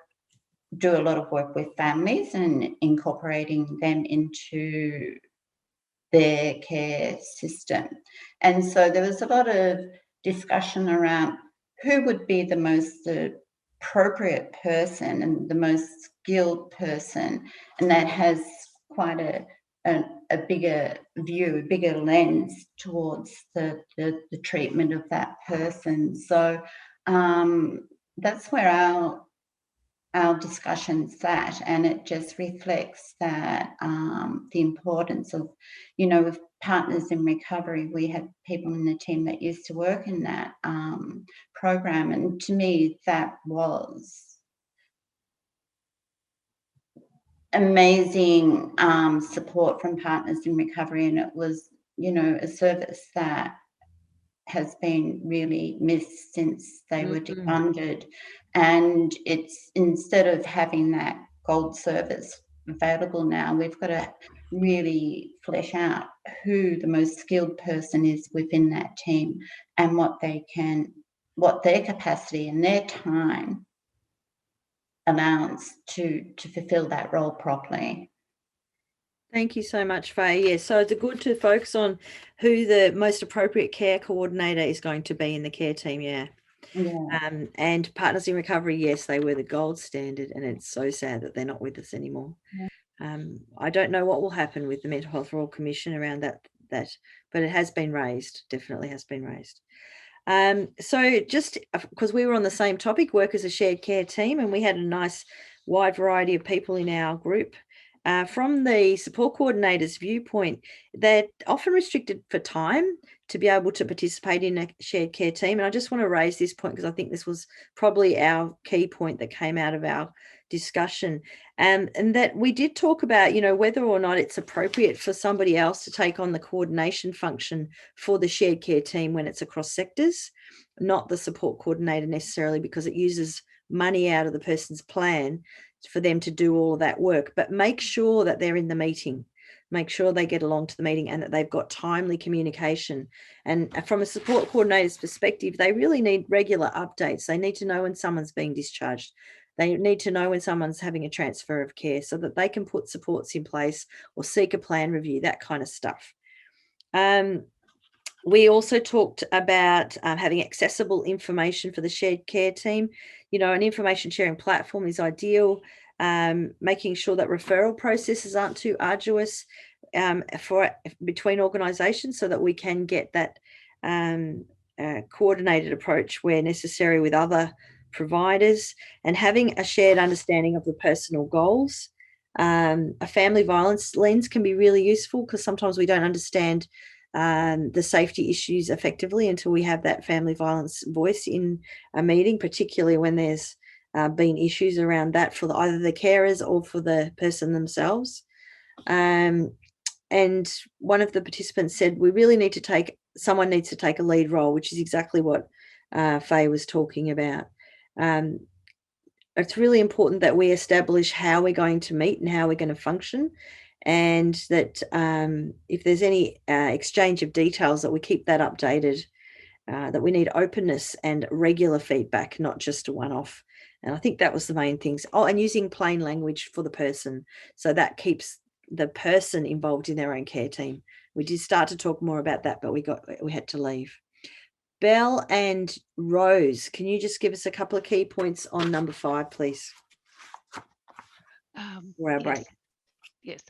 with families and incorporating them into their care system. And so there was a lot of discussion around who would be the most appropriate person and the most skilled person, and that has quite a bigger view, a bigger lens towards the treatment of that person. So that's where our discussion sat, and it just reflects that the importance of, with Partners in Recovery, we had people in the team that used to work in that program, and to me that was amazing support from Partners in Recovery, and it was, a service that has been really missed since they were defunded. And it's, instead of having that gold service available now, we've got a really flesh out who the most skilled person is within that team and what their capacity and their time allows to fulfill that role properly. Thank you so much, Faye. Yeah, so it's good to focus on who the most appropriate care coordinator is going to be in the care team. Yeah. And Partners in Recovery, yes, they were the gold standard, and it's so sad that they're not with us anymore. I don't know what will happen with the Mental Health Royal Commission around that, but it has been raised, definitely has been raised. So just because we were on the same topic, work as a shared care team, and we had a nice wide variety of people in our group. From the support coordinator's viewpoint, they're often restricted for time to be able to participate in a shared care team. And I just want to raise this point because I think this was probably our key point that came out of our discussion. And that we did talk about, whether or not it's appropriate for somebody else to take on the coordination function for the shared care team when it's across sectors, not the support coordinator necessarily, because it uses money out of the person's plan for them to do all of that work. But make sure that they're in the meeting, make sure they get along to the meeting and that they've got timely communication. And from a support coordinator's perspective, they really need regular updates. They need to know when someone's being discharged. They need to know when someone's having a transfer of care so that they can put supports in place or seek a plan review, that kind of stuff. We also talked about having accessible information for the shared care team. An information sharing platform is ideal. Making sure that referral processes aren't too arduous between organisations so that we can get that coordinated approach where necessary with other providers, and having a shared understanding of the personal goals. A family violence lens can be really useful because sometimes we don't understand the safety issues effectively until we have that family violence voice in a meeting, particularly when there's been issues around that for either the carers or for the person themselves. And one of the participants said, someone needs to take a lead role, which is exactly what Faye was talking about. It's really important that we establish how we're going to meet and how we're going to function, and that if there's any exchange of details, that we keep that updated, that we need openness and regular feedback, not just a one-off. And I think that was the main things. And using plain language for the person. So that keeps the person involved in their own care team. We did start to talk more about that, but we had to leave. Belle and Rose, can you just give us a couple of key points on number 5, please? For our break. Yes.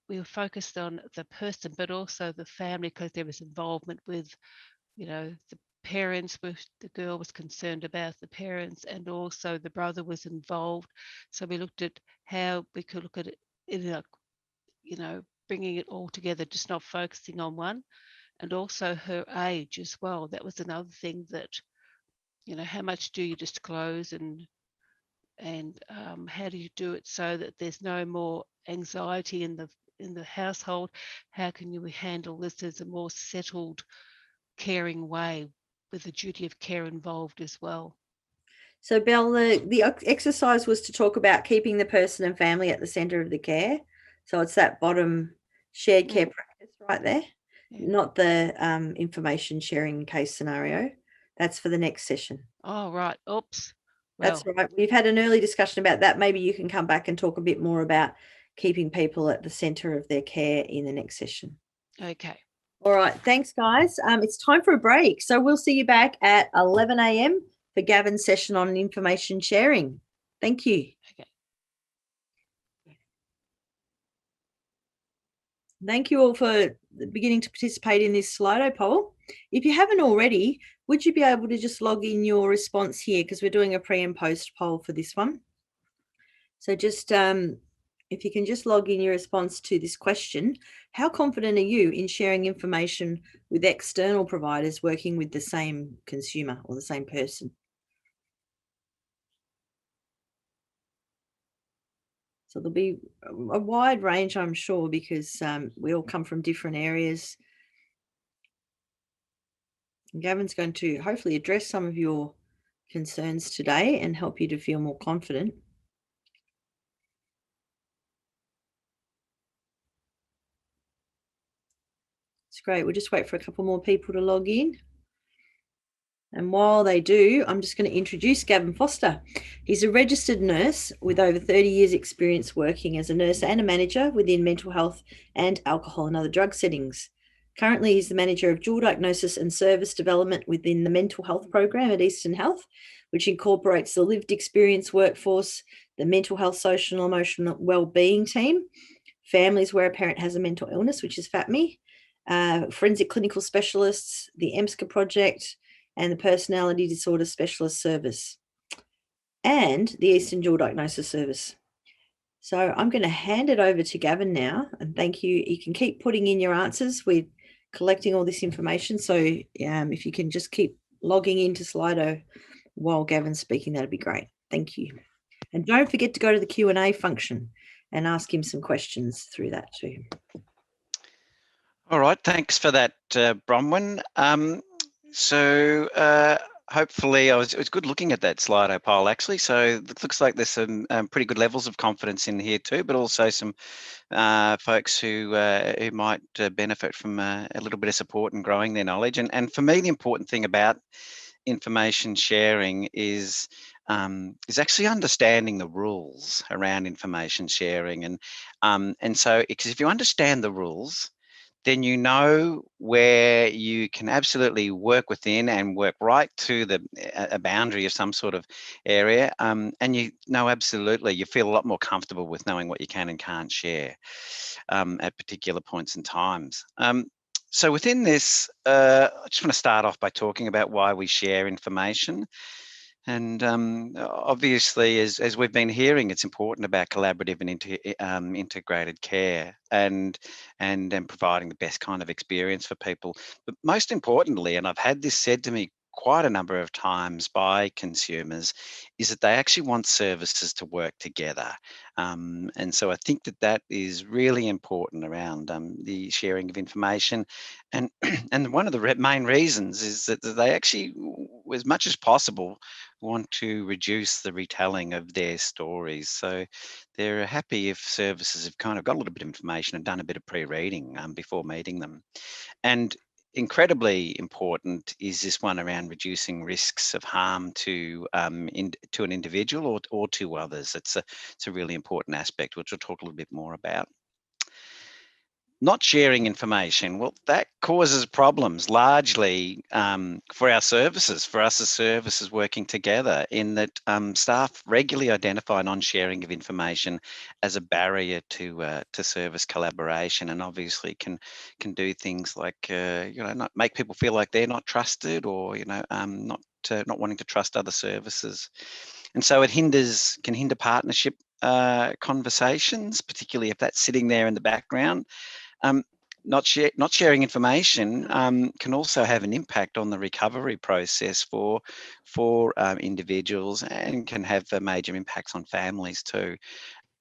We were focused on the person, but also the family, because there was involvement with, the parents. The girl was concerned about the parents, and also the brother was involved. So we looked at how we could look at it in bringing it all together, just not focusing on one. And also her age as well. That was another thing that, how much do you disclose, and how do you do it so that there's no more anxiety in the household? How can you handle this as a more settled, caring way with the duty of care involved as well? So, Belle, the exercise was to talk about keeping the person and family at the centre of the care. So it's that bottom shared care practice right there, not the information sharing case scenario. That's for the next session. Oh, right. Oops. That's right. We've had an early discussion about that. Maybe you can come back and talk a bit more about keeping people at the centre of their care in the next session. Okay. All right. Thanks, guys. It's time for a break. So we'll see you back at 11 a.m. for Gavin's session on information sharing. Thank you. Okay. Thank you all for beginning to participate in this Slido poll. If you haven't already, would you be able to just log in your response here, because we're doing a pre and post poll for this one. So just if you can just log in your response to this question: how confident are you in sharing information with external providers working with the same consumer or the same person? So there'll be a wide range, I'm sure, because we all come from different areas. And Gavin's going to hopefully address some of your concerns today and help you to feel more confident. great. We'll just wait for a couple more people to log in. And while they do, I'm just going to introduce Gavin Foster. He's a registered nurse with over 30 years experience working as a nurse and a manager within mental health and alcohol and other drug settings. Currently, he's the manager of dual diagnosis and service development within the mental health program at Eastern Health, which incorporates the lived experience workforce, the mental health, social and emotional wellbeing team, families where a parent has a mental illness, which is FAPMI, forensic clinical specialists, the EMSCA project, and the Personality Disorder Specialist Service, and the Eastern Dual Diagnosis Service. So I'm going to hand it over to Gavin now, and thank you. You can keep putting in your answers. We're collecting all this information, so if you can just keep logging into Slido while Gavin's speaking, that'd be great. Thank you. And don't forget to go to the Q&A function and ask him some questions through that too. All right, thanks for that, Bronwyn. Hopefully, it was good looking at that Slido poll actually. So it looks like there's some pretty good levels of confidence in here too, but also some folks who might benefit from a little bit of support and growing their knowledge. And for me, the important thing about information sharing is actually understanding the rules around information sharing. And so, because if you understand the rules, then you know where you can absolutely work within and work right to a boundary of some sort of area. And you know absolutely, you feel a lot more comfortable with knowing what you can and can't share at particular points and times. So within this, I just want to start off by talking about why we share information. And obviously, as we've been hearing, it's important about collaborative and integrated care and providing the best kind of experience for people. But most importantly, and I've had this said to me quite a number of times by consumers, is that they actually want services to work together. And so I think that is really important around the sharing of information. And and one of the main reasons is that they actually, as much as possible, want to reduce the retelling of their stories. So they're happy if services have kind of got a little bit of information and done a bit of pre-reading before meeting them. And incredibly important is this one around reducing risks of harm to an individual or to others. It's a really important aspect, which we'll talk a little bit more about. Not sharing information, well, that causes problems largely for our services, for us as services working together, in that staff regularly identify non-sharing of information as a barrier to service collaboration, and obviously can do things like not make people feel like they're not trusted, or not wanting to trust other services, and so it can hinder partnership conversations, particularly if that's sitting there in the background. Not sharing information can also have an impact on the recovery process for individuals, and can have major impacts on families too.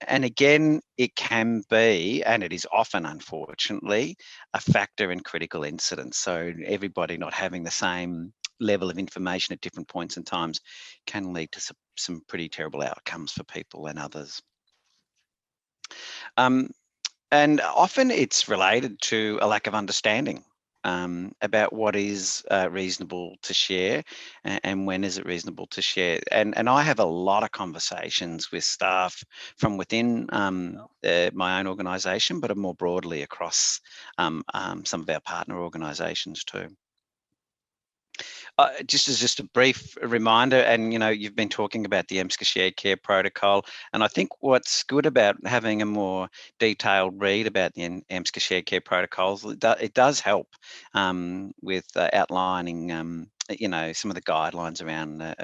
And again, it can be, and it is often, unfortunately, a factor in critical incidents. So everybody not having the same level of information at different points and times can lead to some pretty terrible outcomes for people and others. And often it's related to a lack of understanding about what is reasonable to share, and when is it reasonable to share. And I have a lot of conversations with staff from within my own organisation, but more broadly across some of our partner organisations too. Just a brief reminder, and you've been talking about the EMSCA Shared Care Protocol, and I think what's good about having a more detailed read about the EMSCA Shared Care Protocols, it does help with outlining some of the guidelines around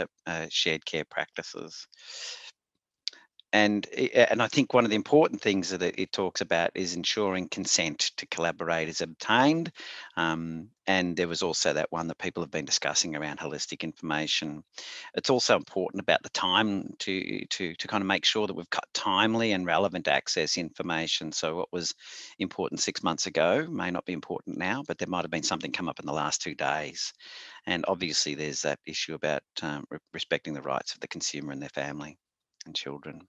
shared care practices. And I think one of the important things that it talks about is ensuring consent to collaborate is obtained. And there was also that one that people have been discussing around holistic information. It's also important about the time to kind of make sure that we've got timely and relevant access information. So what was important 6 months ago may not be important now, but there might have been something come up in the last 2 days. And obviously there's that issue about respecting the rights of the consumer and their family and children.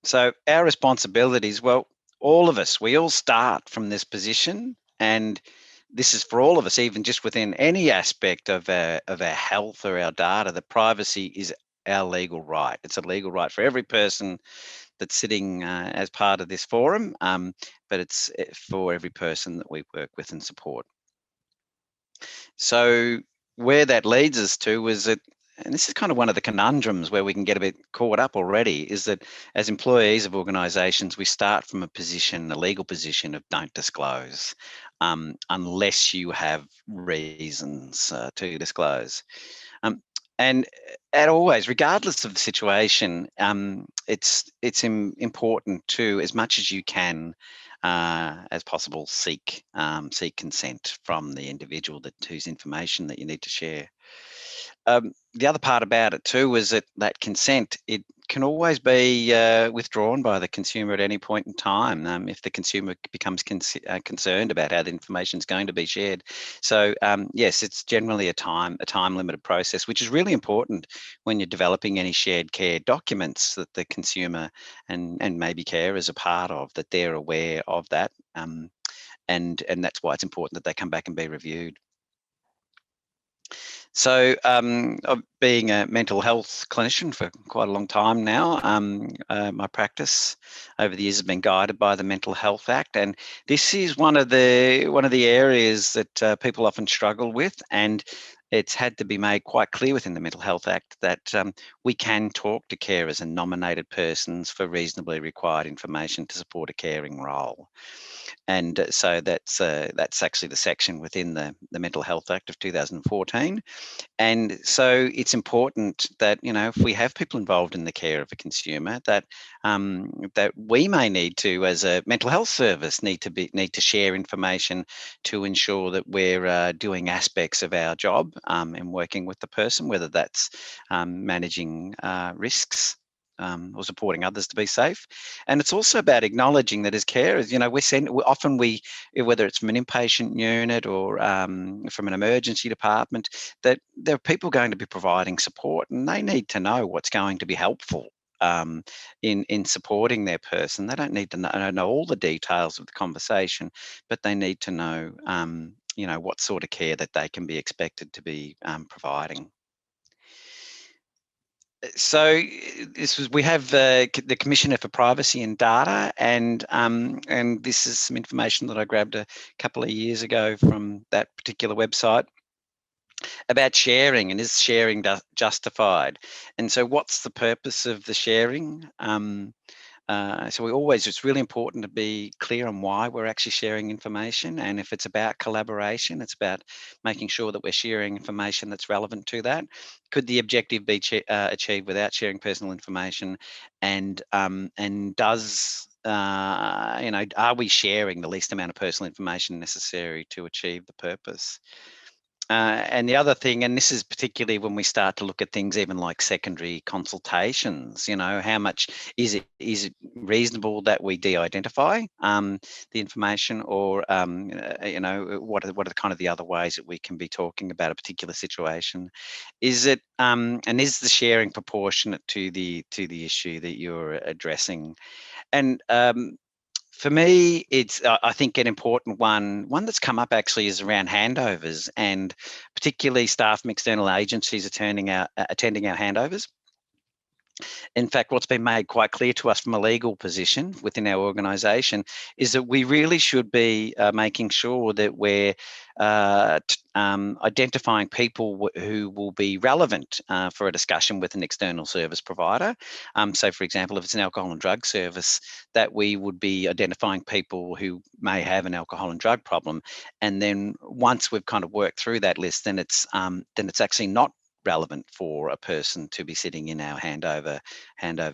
So our responsibilities, well, all of us, we all start from this position And this is for all of us, even just within any aspect of our health or our data, that privacy is our legal right. It's a legal right for every person that's sitting as part of this forum, but it's for every person that we work with and support. So where that leads us to is that, and this is kind of one of the conundrums where we can get a bit caught up already, is that as employees of organisations, we start from a legal position of don't disclose, unless you have reasons to disclose. And always, regardless of the situation, it's important to, as much as you can, as possible, seek consent from the individual whose information that you need to share. The other part about it too is that consent, it can always be withdrawn by the consumer at any point in time if the consumer becomes concerned about how the information is going to be shared. So yes, it's generally a time limited process, which is really important when you're developing any shared care documents, that the consumer and maybe carers are part of, that they're aware of that, and that's why it's important that they come back and be reviewed. So being a mental health clinician for quite a long time now, my practice over the years has been guided by the Mental Health Act, and this is one of the areas that people often struggle with, and it's had to be made quite clear within the Mental Health Act that we can talk to carers and nominated persons for reasonably required information to support a caring role. And so that's actually the section within the Mental Health Act of 2014. And so it's important that, if we have people involved in the care of a consumer, that that we may need to, as a mental health service, need to share information to ensure that we're doing aspects of our job in working with the person, whether that's managing risks, or supporting others to be safe. And it's also about acknowledging that as carers, whether it's from an inpatient unit or from an emergency department, that there are people going to be providing support, and they need to know what's going to be helpful in supporting their person. They don't need to know all the details of the conversation, but they need to know, what sort of care that they can be expected to be providing. So we have the Commissioner for Privacy and Data, and this is some information that I grabbed a couple of years ago from that particular website about sharing, and is sharing justified? And so what's the purpose of the sharing? So it's really important to be clear on why we're actually sharing information. And if it's about collaboration, it's about making sure that we're sharing information that's relevant to that. Could the objective be achieved without sharing personal information? And does are we sharing the least amount of personal information necessary to achieve the purpose? And the other thing, and this is particularly when we start to look at things even like secondary consultations, how much is it reasonable that we de-identify the information, or what are the kind of the other ways that we can be talking about a particular situation? Is it and is the sharing proportionate to the issue that you're addressing? And for me, it's I think an important one that's come up actually is around handovers, and particularly staff from external agencies attending our handovers. In fact, what's been made quite clear to us from a legal position within our organisation is that we really should be making sure that we're identifying people who will be relevant for a discussion with an external service provider. So, for example, if it's an alcohol and drug service, that we would be identifying people who may have an alcohol and drug problem, and then once we've kind of worked through that list, then it's actually not relevant for a person to be sitting in our handover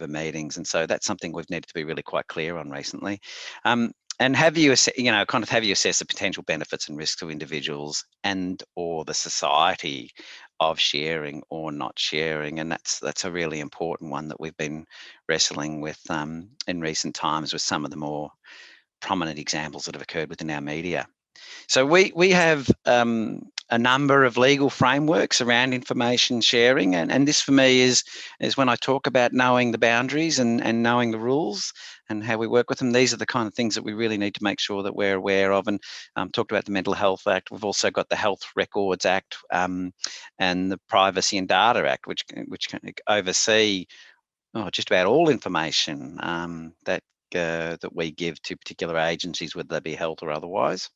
meetings. And so that's something we've needed to be really quite clear on recently. And have you assess the potential benefits and risks to individuals and or the society of sharing or not sharing? And that's a really important one that we've been wrestling with in recent times with some of the more prominent examples that have occurred within our media. So we have a number of legal frameworks around information sharing, and this for me is when I talk about knowing the boundaries and knowing the rules and how we work with them. These are the kind of things that we really need to make sure that we're aware of. And talked about the Mental Health Act. We've also got the Health Records Act and the Privacy and Data Act, which can oversee just about all information that we give to particular agencies, whether they be health or otherwise.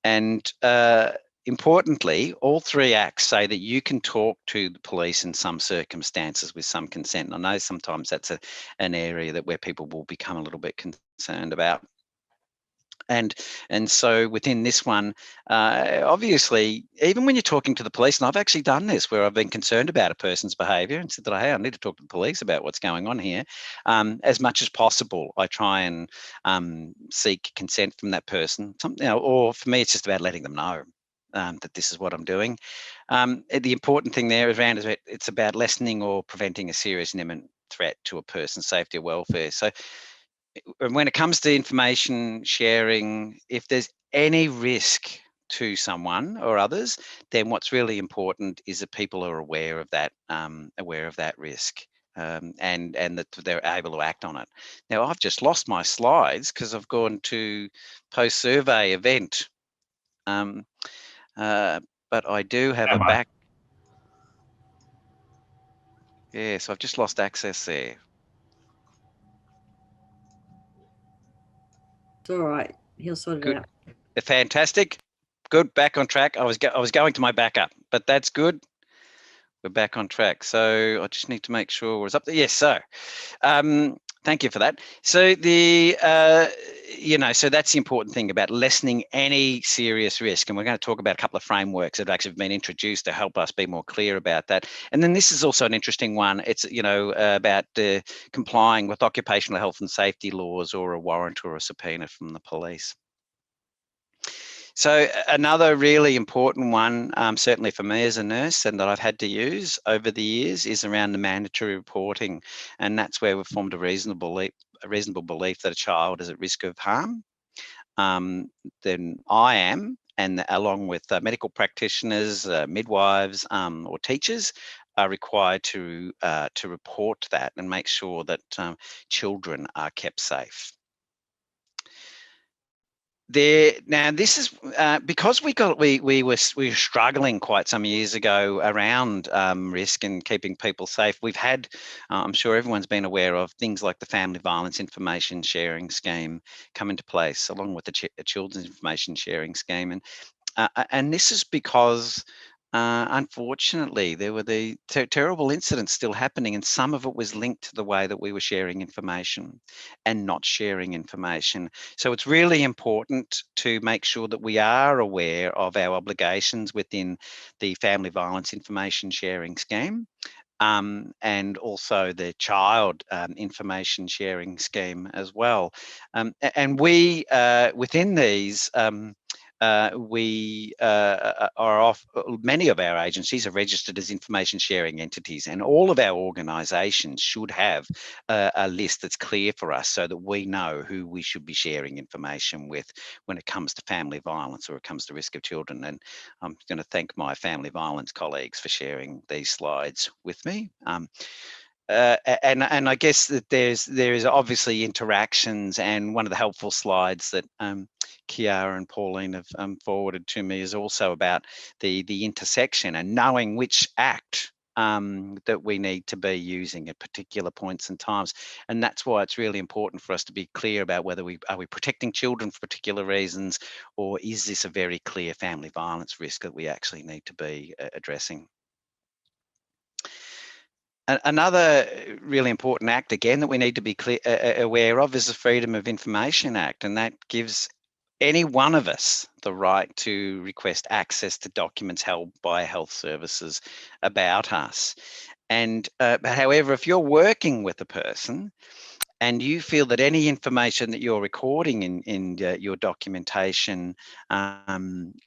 And importantly, all three acts say that you can talk to the police in some circumstances with some consent. And I know sometimes that's an area that where people will become a little bit concerned about. And so within this one, obviously, even when you're talking to the police, and I've actually done this where I've been concerned about a person's behaviour and said that, hey, I need to talk to the police about what's going on here. As much as possible, I try and seek consent from that person. Or for me, it's just about letting them know that this is what I'm doing. The important thing there around is it's about lessening or preventing a serious and imminent threat to a person's safety or welfare. So when it comes to information sharing, if there's any risk to someone or others, then what's really important is that people are aware of that risk, and that they're able to act on it. Now, I've just lost my slides because I've gone to post-survey event, but I do have a back. Yeah, so I've just lost access there. It's all right. He'll sort it out. Fantastic. Good. Back on track. I was going to my backup, but that's good. We're back on track. So I just need to make sure we're up there. Yes. So, thank you for that. So so that's the important thing about lessening any serious risk. And we're going to talk about a couple of frameworks that have actually been introduced to help us be more clear about that. And then this is also an interesting one. It's, about complying with occupational health and safety laws or a warrant or a subpoena from the police. So another really important one, certainly for me as a nurse and that I've had to use over the years, is around the mandatory reporting. And that's where we've formed a reasonable belief that a child is at risk of harm. Then I am, and along with medical practitioners, midwives, or teachers, are required to report that and make sure that children are kept safe. Now this is because we were struggling quite some years ago around risk and keeping people safe. We've had, I'm sure everyone's been aware of things like the Family Violence Information Sharing Scheme come into place, along with the Children's Information Sharing Scheme, and this is because unfortunately, there were the terrible incidents still happening, and some of it was linked to the way that we were sharing information and not sharing information. So it's really important to make sure that we are aware of our obligations within the Family Violence Information Sharing Scheme, and also the Child Information Sharing Scheme as well. And we, within these, many of our agencies are registered as information sharing entities, and all of our organisations should have a list that's clear for us so that we know who we should be sharing information with when it comes to family violence or it comes to risk of children. And I'm going to thank my family violence colleagues for sharing these slides with me. And I guess that there is obviously interactions, and one of the helpful slides that Kiara and Pauline have forwarded to me is also about the intersection and knowing which act that we need to be using at particular points and times. And that's why it's really important for us to be clear about whether are we protecting children for particular reasons, or is this a very clear family violence risk that we actually need to be addressing. Another really important act, again, that we need to be aware of is the Freedom of Information Act, and that gives any one of us the right to request access to documents held by health services about us. And however, if you're working with a person and you feel that any information that you're recording in your documentation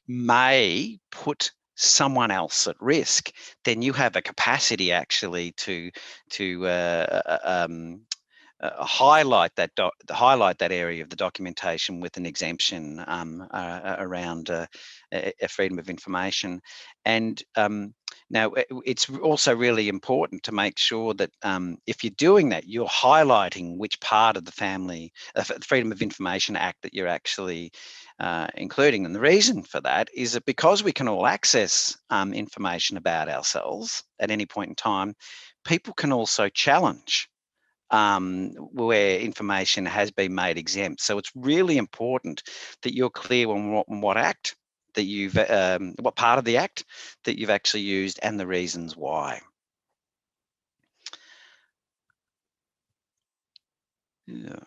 may put someone else at risk, then you have a capacity actually to highlight that area of the documentation with an exemption around a freedom of information. And now it's also really important to make sure that if you're doing that, you're highlighting which part of the Freedom of Information Act that you're actually including. And the reason for that is that because we can all access information about ourselves at any point in time, people can also challenge where information has been made exempt. So it's really important that you're clear on what act that you've, what part of the act that you've actually used and the reasons why. Yeah.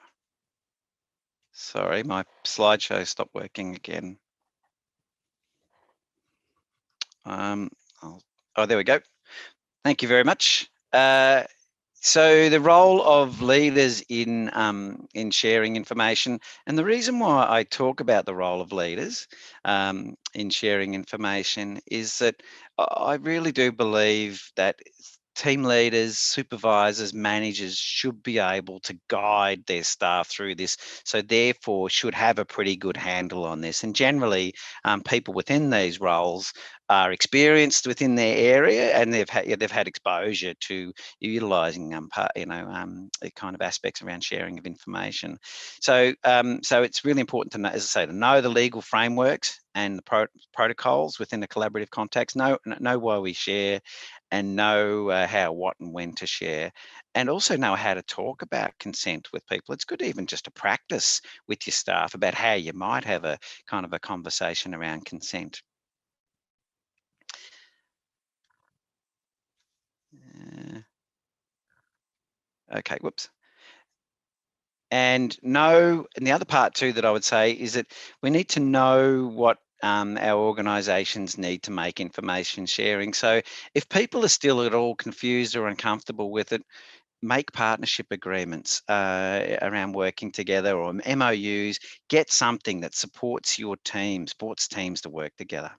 Sorry, my slideshow stopped working again. Oh, there we go. Thank you very much. So the role of leaders in sharing information, and the reason why I talk about the role of leaders in sharing information is that I really do believe that team leaders, supervisors, managers should be able to guide their staff through this, so therefore should have a pretty good handle on this. And generally, people within these roles are experienced within their area, and they've had exposure to utilising kind of aspects around sharing of information. So so it's really important to know, as I say, to know the legal frameworks and the protocols within the collaborative context, know why we share, and know how, what, and when to share, and also know how to talk about consent with people. It's good even just to practice with your staff about how you might have a kind of a conversation around consent. Okay, whoops. And the other part too that I would say is that we need to know what our organisations need to make information sharing. So if people are still at all confused or uncomfortable with it, make partnership agreements around working together, or MOUs. Get something that supports your team, supports teams to work together.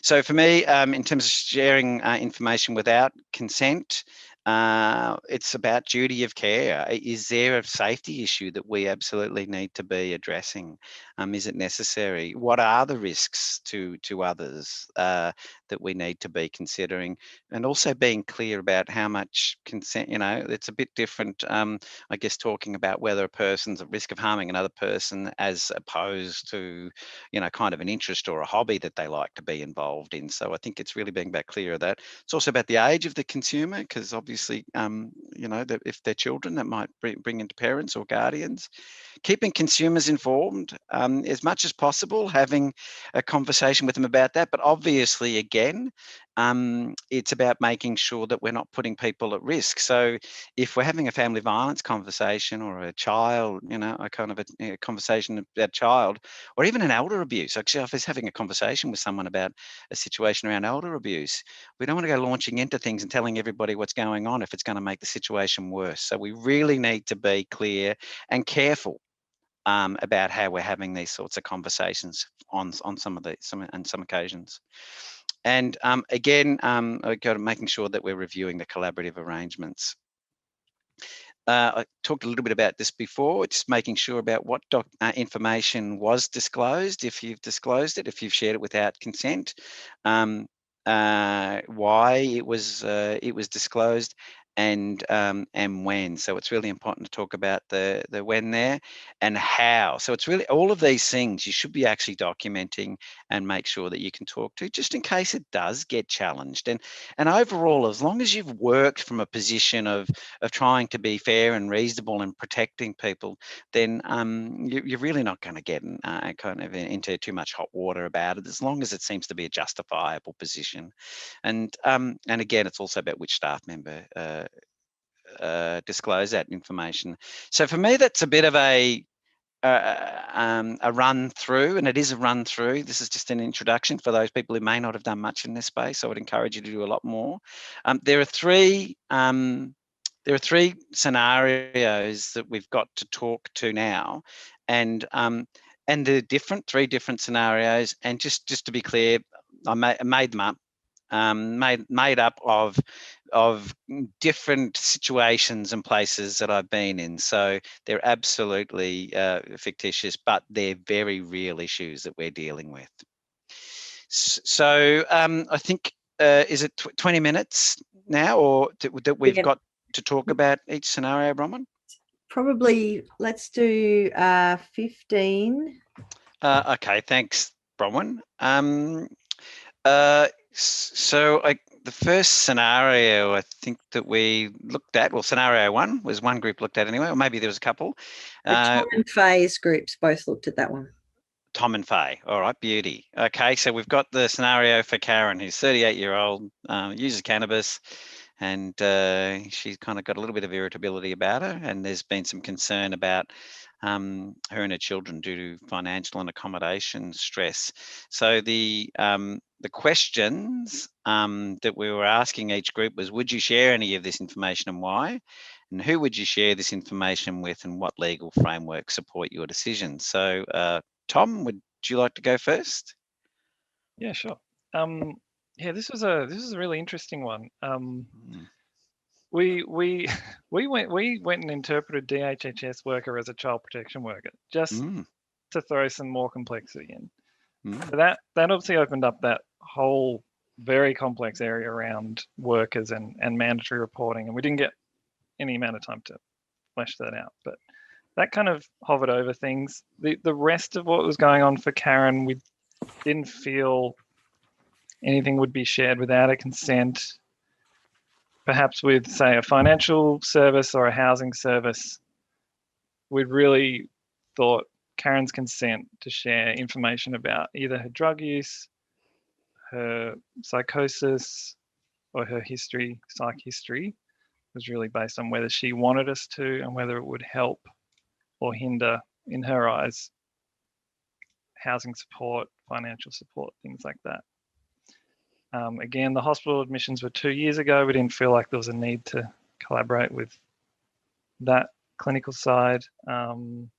So for me, in terms of sharing information without consent, it's about duty of care. Is there a safety issue that we absolutely need to be addressing? Is it necessary? What are the risks to others that we need to be considering? And also being clear about how much consent, it's a bit different, I guess, talking about whether a person's at risk of harming another person as opposed to, kind of an interest or a hobby that they like to be involved in. So I think it's really being about clear of that. It's also about the age of the consumer, because obviously, if they're children, that might bring into parents or guardians. Keeping consumers informed as much as possible, having a conversation with them about that. But obviously, again, it's about making sure that we're not putting people at risk. So if we're having a family violence conversation, or a child, a kind of a conversation about child, or even an elder abuse. Actually, if I was having a conversation with someone about a situation around elder abuse, we don't want to go launching into things and telling everybody what's going on if it's going to make the situation worse. So we really need to be clear and careful about how we're having these sorts of conversations on some occasions. And again, I've got to making sure that we're reviewing the collaborative arrangements. I talked a little bit about this before. It's making sure about what information was disclosed, if you've disclosed it, if you've shared it without consent, why it was disclosed, and when. So it's really important to talk about the when there and how. So it's really all of these things you should be actually documenting and make sure that you can talk to, just in case it does get challenged. And overall, as long as you've worked from a position of trying to be fair and reasonable and protecting people, then you're really not going to get kind of into too much hot water about it, as long as it seems to be a justifiable position. And again, it's also about which staff member disclose that information. So for me, that's a bit of a run through, and it is a run through. This is just an introduction for those people who may not have done much in this space. I would encourage you to do a lot more. There are three scenarios that we've got to talk to now, and they're three different scenarios. And just to be clear, I made them up. Made up of of different situations and places that I've been in. So they're absolutely fictitious, but they're very real issues that we're dealing with. So I think, is it 20 minutes now, or that we've got to talk about each scenario, Bronwyn? Probably, let's do 15. Okay, thanks, Bronwyn. So the first scenario I think that we looked at, well, scenario 1 was one group looked at anyway, or maybe there was a couple. The Tom and Faye's groups both looked at that one. Tom and Faye. All right, beauty. Okay, so we've got the scenario for Karen, who's 38-year-old, uses cannabis, and she's kind of got a little bit of irritability about her, and there's been some concern about her and her children due to financial and accommodation stress. So the questions that we were asking each group was, would you share any of this information and why? And who would you share this information with, and what legal framework support your decision? So Tom, would you like to go first? Yeah, sure. Yeah, this was a really interesting one. We went and interpreted DHHS worker as a child protection worker, just to throw some more complexity in. So that obviously opened up that whole very complex area around workers and mandatory reporting, and we didn't get any amount of time to flesh that out. But that kind of hovered over things. The rest of what was going on for Karen, we didn't feel anything would be shared without a consent. Perhaps with, say, a financial service or a housing service, we'd really thought Karen's consent to share information about either her drug use, her psychosis, or her history, psych history, was really based on whether she wanted us to and whether it would help or hinder, in her eyes, housing support, financial support, things like that. Again, the hospital admissions were 2 years ago. We didn't feel like there was a need to collaborate with that clinical side. And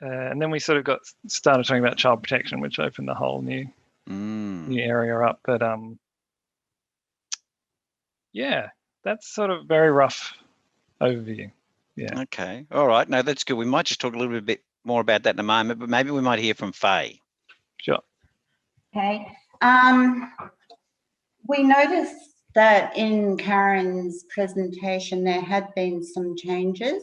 then we sort of started talking about child protection, which opened the whole new area up. But yeah, that's sort of very rough overview. Yeah. Okay. All right. No, that's good. We might just talk a little bit more about that in a moment, but maybe we might hear from Faye. Sure. Okay. We noticed that in Karen's presentation there had been some changes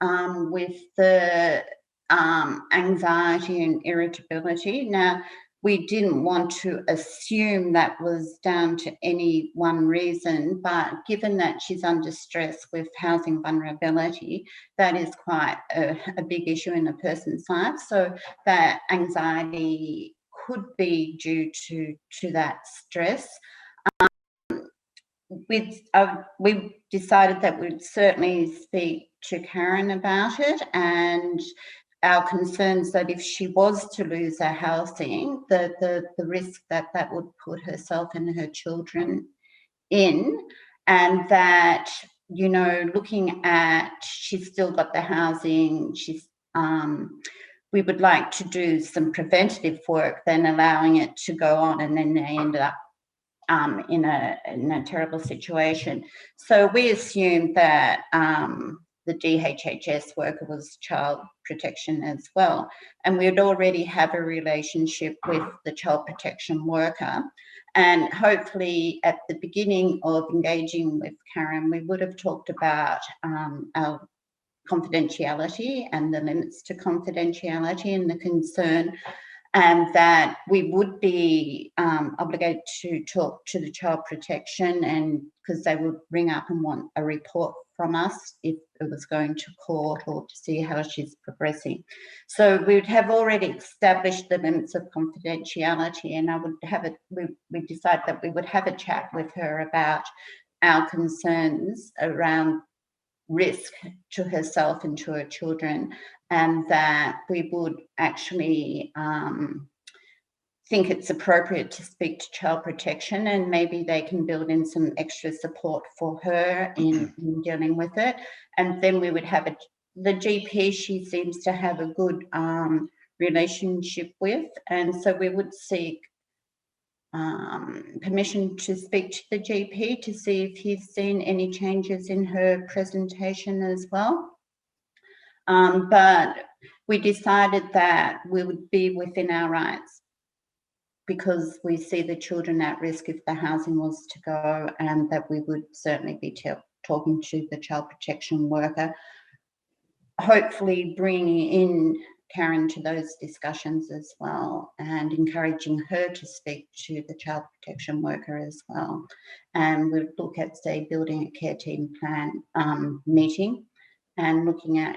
with the anxiety and irritability. Now, we didn't want to assume that was down to any one reason, but given that she's under stress with housing vulnerability, that is quite a big issue in a person's life. So that anxiety could be due to that stress. We decided that we'd certainly speak to Karen about it, and our concerns that if she was to lose her housing, the risk that would put herself and her children in, and that, you know, looking at, she's still got the housing, she's we would like to do some preventative work than allowing it to go on and then they end up in a terrible situation. So we assumed that the DHHS worker was child protection as well. And we'd already have a relationship with the child protection worker. And hopefully at the beginning of engaging with Karen, we would have talked about our confidentiality and the limits to confidentiality and the concern, and that we would be obligated to talk to the child protection, and because they would ring up and want a report from us if it was going to court or to see how she's progressing. So we would have already established the limits of confidentiality, and I would have we decided that we would have a chat with her about our concerns around risk to herself and to her children, and that we would actually think it's appropriate to speak to child protection, and maybe they can build in some extra support for her in dealing with it. And then we would have the GP she seems to have a good relationship with, and so we would seek permission to speak to the GP to see if he's seen any changes in her presentation as well. But we decided that we would be within our rights because we see the children at risk if the housing was to go, and that we would certainly be talking to the child protection worker, hopefully bringing in Karen to those discussions as well and encouraging her to speak to the child protection worker as well. And we'd look at, say, building a care team plan meeting and looking at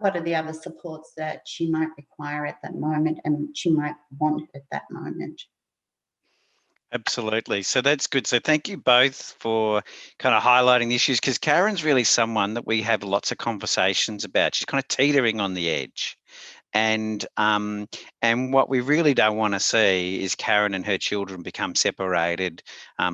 what are the other supports that she might require at that moment and she might want at that moment. Absolutely. So that's good. So thank you both for kind of highlighting the issues, because Karen's really someone that we have lots of conversations about. She's kind of teetering on the edge. And what we really don't want to see is Karen and her children become separated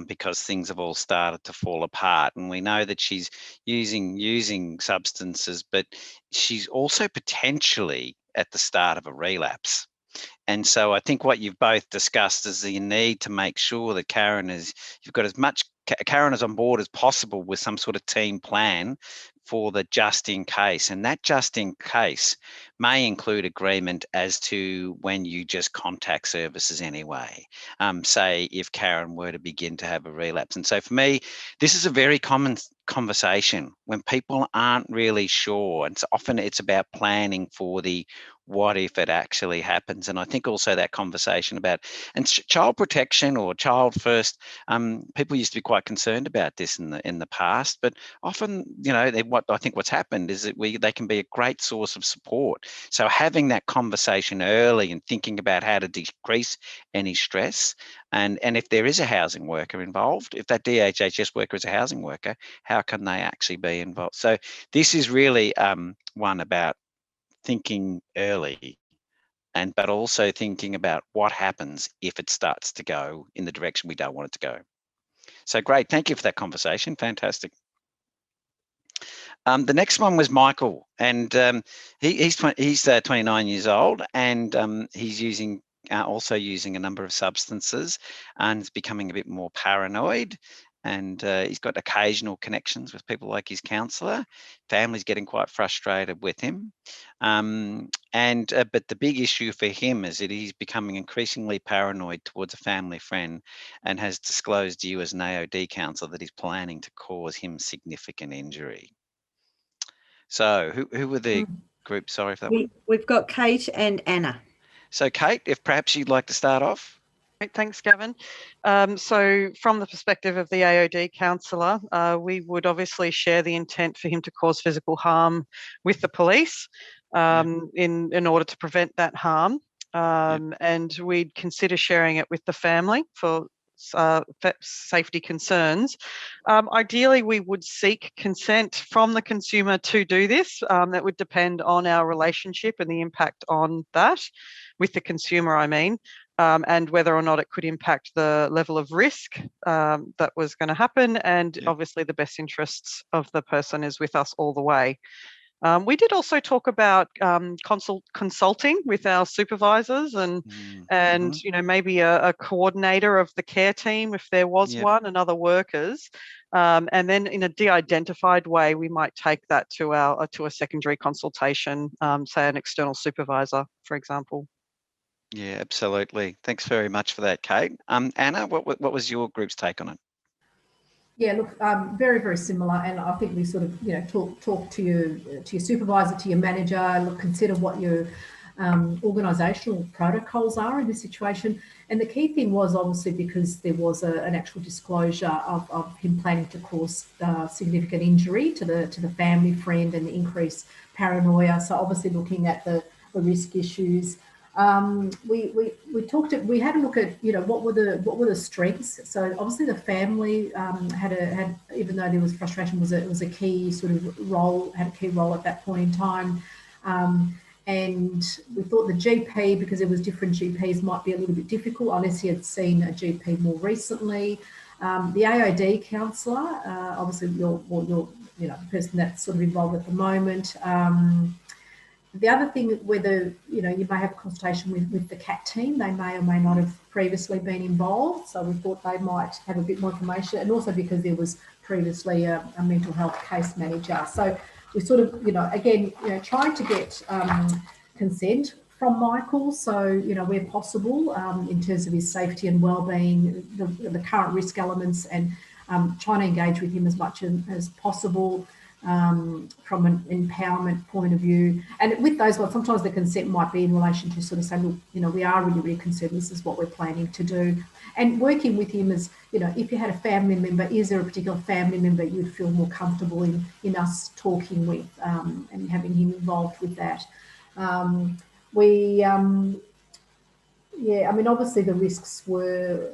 because things have all started to fall apart. And we know that she's using substances, but she's also potentially at the start of a relapse. And so I think what you've both discussed is the need to make sure that you've got as much Karen is on board as possible with some sort of team plan for the just in case. And that just in case may include agreement as to when you just contact services anyway, say if Karen were to begin to have a relapse. And so for me, this is a very common conversation when people aren't really sure. And so often it's about planning for the what if it actually happens. And I think also that conversation about child protection or child first, people used to be quite concerned about this in the past, but often, what's happened is that they can be a great source of support. So having that conversation early and thinking about how to decrease any stress, and if there is a housing worker involved, if that DHHS worker is a housing worker, how can they actually be involved? So this is really one about thinking early, but also thinking about what happens if it starts to go in the direction we don't want it to go. So great, thank you for that conversation, fantastic. The next one was Michael, and he's 29 years old, and he's also using a number of substances, and is becoming a bit more paranoid. And he's got occasional connections with people like his counsellor. Family's getting quite frustrated with him. But the big issue for him is that he's becoming increasingly paranoid towards a family friend and has disclosed to you as an AOD counsellor that he's planning to cause him significant injury. So who were the groups? Sorry for that. We've got Kate and Anna. So Kate, if perhaps you'd like to start off. Thanks, Gavin. So from the perspective of the AOD counsellor, we would obviously share the intent for him to cause physical harm with the police in order to prevent that harm. And we'd consider sharing it with the family for safety concerns. Ideally, we would seek consent from the consumer to do this. That would depend on our relationship and the impact on that with the consumer, and whether or not it could impact the level of risk that was going to happen. And obviously the best interests of the person is with us all the way. We did also talk about consulting with our supervisors and maybe a coordinator of the care team if there was one, and other workers. And then in a de-identified way, we might take that to a secondary consultation, say an external supervisor, for example. Yeah, absolutely. Thanks very much for that, Kate. Anna, what was your group's take on it? Yeah, look, very, very similar. And I think we sort of, talk to your supervisor, to your manager, consider what your organisational protocols are in this situation. And the key thing was obviously because there was an actual disclosure of him planning to cause significant injury to the family friend and the increased paranoia. So obviously looking at the risk issues. We had a look at what were the strengths. So obviously the family had even though there was frustration, was a key sort of role, had a key role at that point in time. And we thought the GP, because there was different GPs, might be a little bit difficult unless he had seen a GP more recently. The AOD counsellor, obviously you're the person that's sort of involved at the moment. The other thing, whether you may have a consultation with the CAT team, they may or may not have previously been involved, so we thought they might have a bit more information, and also because there was previously a mental health case manager. So we sort of, again, trying to get consent from Michael, so where possible, in terms of his safety and well-being, the current risk elements, and trying to engage with him as much as possible. From an empowerment point of view, and with those ones, sometimes the consent might be in relation to sort of saying, look, we are really, really concerned, this is what we're planning to do, and working with him as, if you had a family member, is there a particular family member you'd feel more comfortable in us talking with, and having him involved with that. Yeah, I mean, obviously the risks were,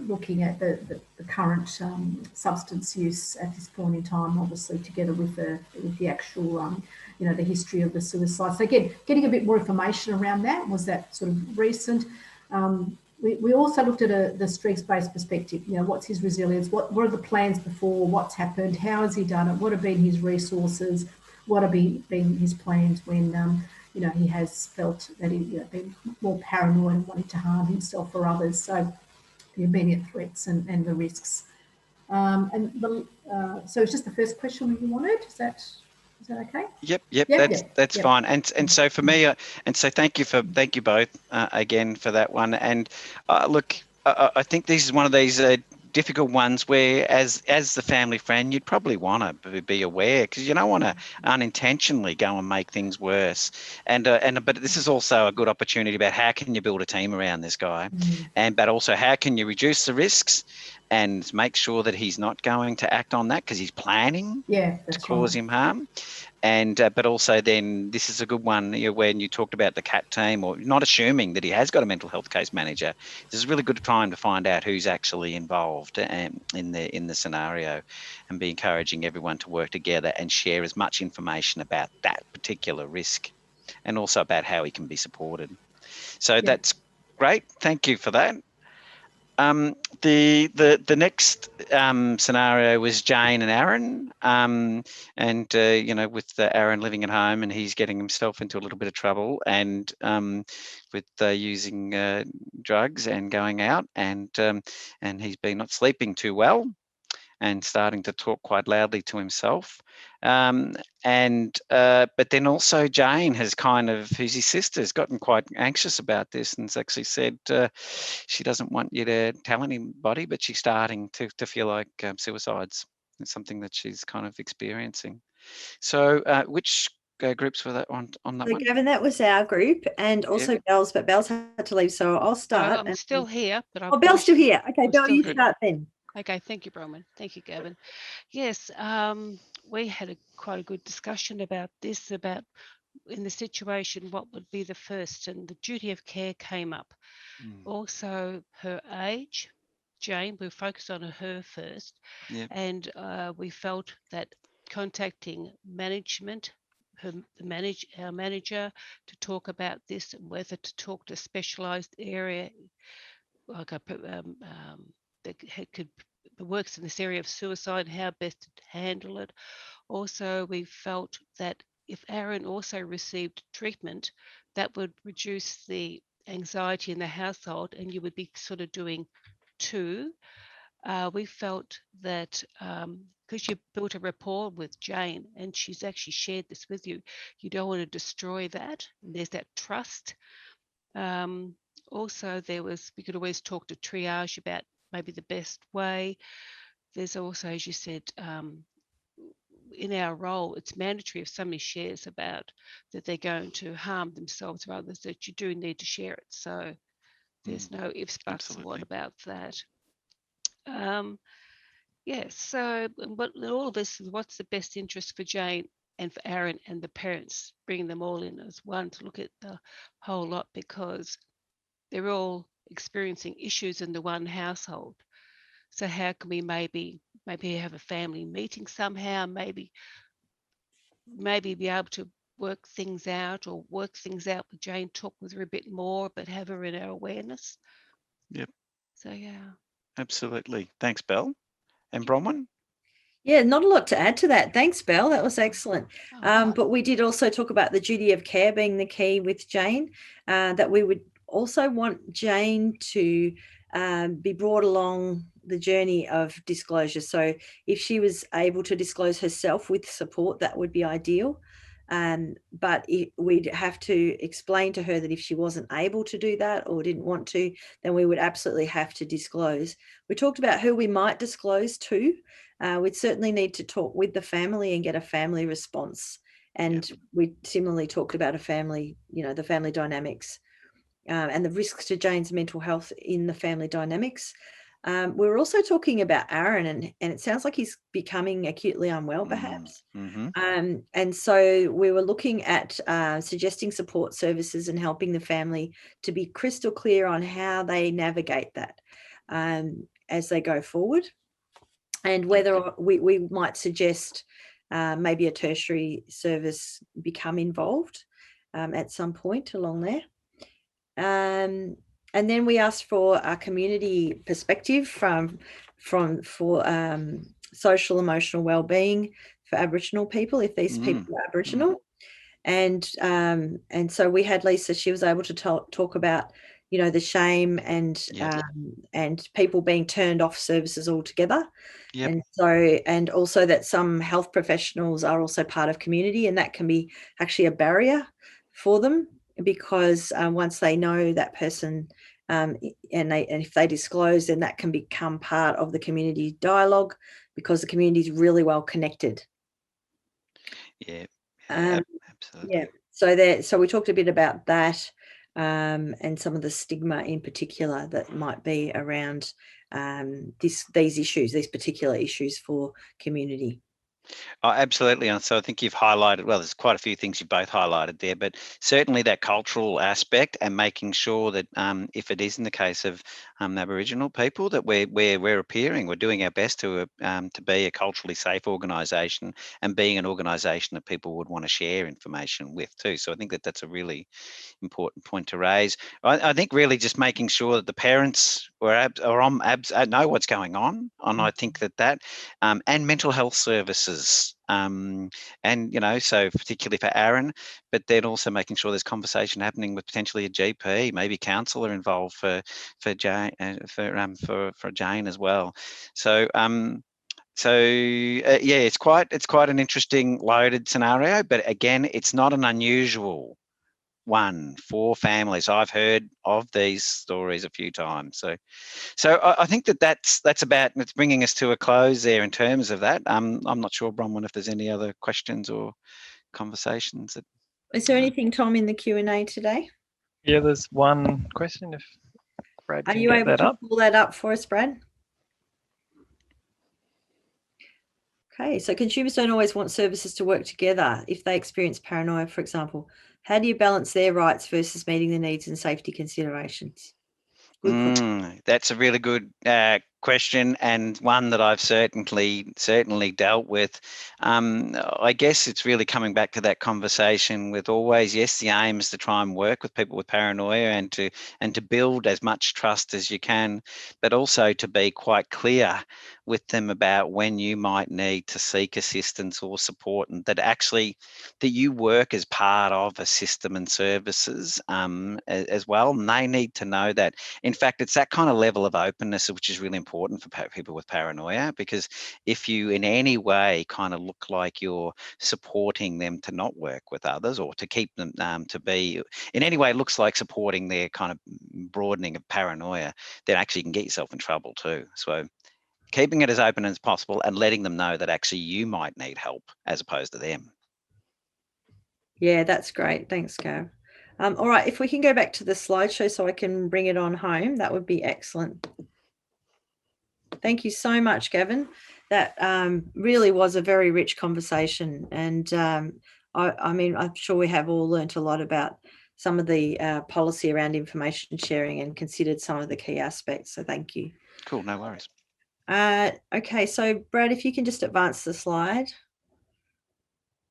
looking at the current substance use at this point in time, obviously together with the actual, the history of the suicide. So again, getting a bit more information around that. Was that sort of recent? We also looked at the strengths-based perspective. What's his resilience? What are the plans before? What's happened? How has he done it? What have been his resources? What have been his plans when he has felt that he's been more paranoid and wanting to harm himself or others. So the immediate threats and the risks. So it's just the first question that you wanted. Is that okay? Yep. That's fine. And so for me, and so thank you both again for that one. And look, I think this is one of these difficult ones where, as the family friend, you'd probably want to be aware, because you don't want to unintentionally go and make things worse. But this is also a good opportunity about how can you build a team around this guy, but also how can you reduce the risks and make sure that he's not going to act on that because he's planning to cause him harm. And but also then this is a good one, when you talked about the CAT team, or not assuming that he has got a mental health case manager. This is a really good time to find out who's actually involved in the scenario, and be encouraging everyone to work together and share as much information about that particular risk, and also about how he can be supported. So that's great. Thank you for that. The next scenario was Jane and Aaron, with Aaron living at home, and he's getting himself into a little bit of trouble, and with using drugs and going out, and he's been not sleeping too well, and starting to talk quite loudly to himself. But then also Jane has who's his sister, has gotten quite anxious about this, and has actually said she doesn't want you to tell anybody, but she's starting to feel like suicide's something that she's kind of experiencing. So which groups were that on that one? Gavin, that was our group, and also Belle's, but Belle's had to leave, so I'll start. I'm still here, but Belle's still here. Okay, Belle, you start then. Okay, thank you, Bronwyn. Thank you, Gavin. Yes, we had quite a good discussion about this, about in the situation, what would be the first, and the duty of care came up. Also, her age, Jane, we focused on her first, and we felt that contacting management, our manager, to talk about this, and whether to talk to a specialised area, like that works in this area of suicide, how best to handle it. Also, we felt that if Aaron also received treatment, that would reduce the anxiety in the household, and you would be sort of doing two. We felt that because you built a rapport with Jane, and she's actually shared this with you, you don't want to destroy that. And there's that trust. Also, we could always talk to triage about maybe the best way. There's also, as you said, in our role, it's mandatory if somebody shares about that they're going to harm themselves or others, that you do need to share it. So there's no ifs, buts, and what about that. So but all of this is what's the best interest for Jane and for Aaron and the parents, bringing them all in as one to look at the whole lot, because they're all experiencing issues in the one household. So how can we maybe have a family meeting somehow, maybe be able to work things out with Jane, talk with her a bit more, but have her in our awareness. Yep. So Absolutely. Thanks, Belle. And Bronwyn? Yeah, not a lot to add to that. Thanks, Belle. That was excellent. But we did also talk about the duty of care being the key with Jane, that we would also want Jane to be brought along the journey of disclosure. So if she was able to disclose herself with support, that would be ideal. But we'd have to explain to her that if she wasn't able to do that or didn't want to, then we would absolutely have to disclose. We talked about who we might disclose to. We'd certainly need to talk with the family and get a family response. And we similarly talked about a family, the family dynamics and the risks to Jane's mental health in the family dynamics. We were also talking about Aaron, and it sounds like he's becoming acutely unwell, perhaps. And so we were looking at suggesting support services and helping the family to be crystal clear on how they navigate that as they go forward. And whether we might suggest maybe a tertiary service become involved at some point along there. And then we asked for a community perspective for social emotional well-being for Aboriginal people, if these people are Aboriginal. And so we had Lisa. She was able to talk about the shame and people being turned off services altogether. And also that some health professionals are also part of community, and that can be actually a barrier for them, because once they know that person and if they disclose, then that can become part of the community dialogue, because the community is really well connected. Absolutely. So we talked a bit about that and some of the stigma in particular that might be around these particular issues for community. Oh, absolutely. And so I think you've highlighted, well, there's quite a few things you both highlighted there, but certainly that cultural aspect and making sure that if it is in the case of Aboriginal people, that we're appearing, we're doing our best to be a culturally safe organisation and being an organisation that people would want to share information with too. So I think that that's a really important point to raise. I think really just making sure that the parents know what's going on, and I think that and mental health services, and so particularly for Aaron, but then also making sure there's conversation happening with potentially a GP, maybe counsellor involved for Jane, for Jane as well. So it's quite an interesting loaded scenario, but again, it's not an unusual one for families. I've heard of these stories a few times. So I think that's about, it's bringing us to a close there in terms of that. I'm not sure, Bronwyn, if there's any other questions or conversations. Is there anything, Tom, in the Q&A today? Yeah, there's one question. If Brad can get that up. Are you able to pull that up for us, Brad? Okay, so consumers don't always want services to work together if they experience paranoia, for example. How do you balance their rights versus meeting the needs and safety considerations? That's a really good question, and one that I've certainly dealt with. I guess it's really coming back to that conversation with always, yes, the aim is to try and work with people with paranoia and to build as much trust as you can, but also to be quite clear with them about when you might need to seek assistance or support, and that you work as part of a system and services as well, and they need to know that. In fact, it's that kind of level of openness which is really important for people with paranoia, because if you in any way kind of look like you're supporting them to not work with others, or to keep them to be in any way looks like supporting their kind of broadening of paranoia, then actually you can get yourself in trouble too. So keeping it as open as possible and letting them know that actually you might need help as opposed to them. Yeah, that's great. Thanks, Gav. All right, if we can go back to the slideshow so I can bring it on home, that would be excellent. Thank you so much, Gavin. That really was a very rich conversation. And I mean, I'm sure we have all learnt a lot about some of the policy around information sharing and considered some of the key aspects. So thank you. Cool, no worries. Okay, so Brad, if you can just advance the slide.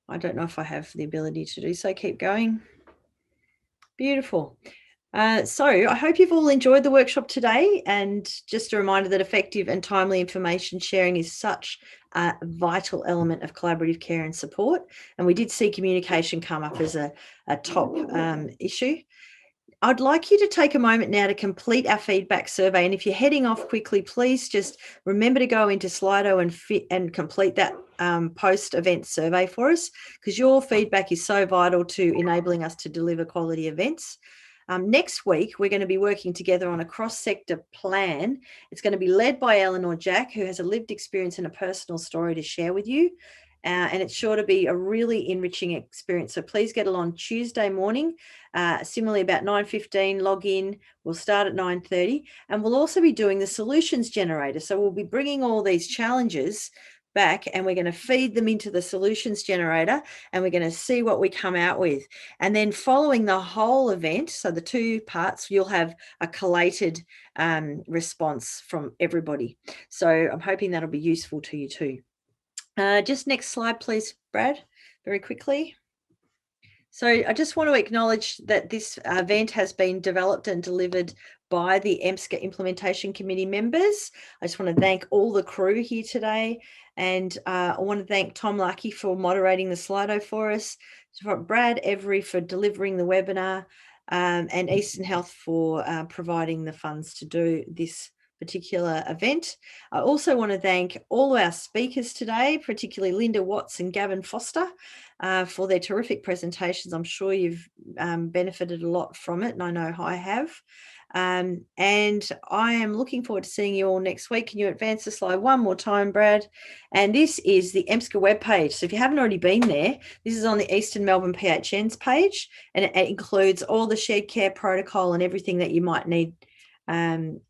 I don't know if I have the ability to do so. Keep going. Beautiful. So I hope you've all enjoyed the workshop today, and just a reminder that effective and timely information sharing is such a vital element of collaborative care and support. And we did see communication come up as a top issue. I'd like you to take a moment now to complete our feedback survey. And if you're heading off quickly, please just remember to go into Slido and complete that post-event survey for us, because your feedback is so vital to enabling us to deliver quality events. Next week, we're going to be working together on a cross-sector plan. It's going to be led by Eleanor Jack, who has a lived experience and a personal story to share with you. And it's sure to be a really enriching experience. So please get along Tuesday morning, similarly about 9:15, log in. We'll start at 9:30, and we'll also be doing the solutions generator. So we'll be bringing all these challenges back, and we're going to feed them into the solutions generator, and we're going to see what we come out with. And then following the whole event, so the 2 parts, you'll have a collated response from everybody. So I'm hoping that'll be useful to you too. Just next slide, please, Brad, very quickly. So I just want to acknowledge that this event has been developed and delivered by the EMSCA Implementation Committee members. I just want to thank all the crew here today, and I want to thank Tom Lucky for moderating the Slido for us, Brad Every for delivering the webinar, and Eastern Health for providing the funds to do this particular event. I also want to thank all our speakers today, particularly Linda Watts and Gavin Foster, for their terrific presentations. I'm sure you've benefited a lot from it, and I know I have. And I am looking forward to seeing you all next week. Can you advance the slide one more time, Brad? And this is the EMSCA webpage. So if you haven't already been there, this is on the Eastern Melbourne PHN's page, and it includes all the shared care protocol and everything that you might need.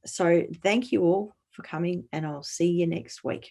So thank you all for coming, and I'll see you next week.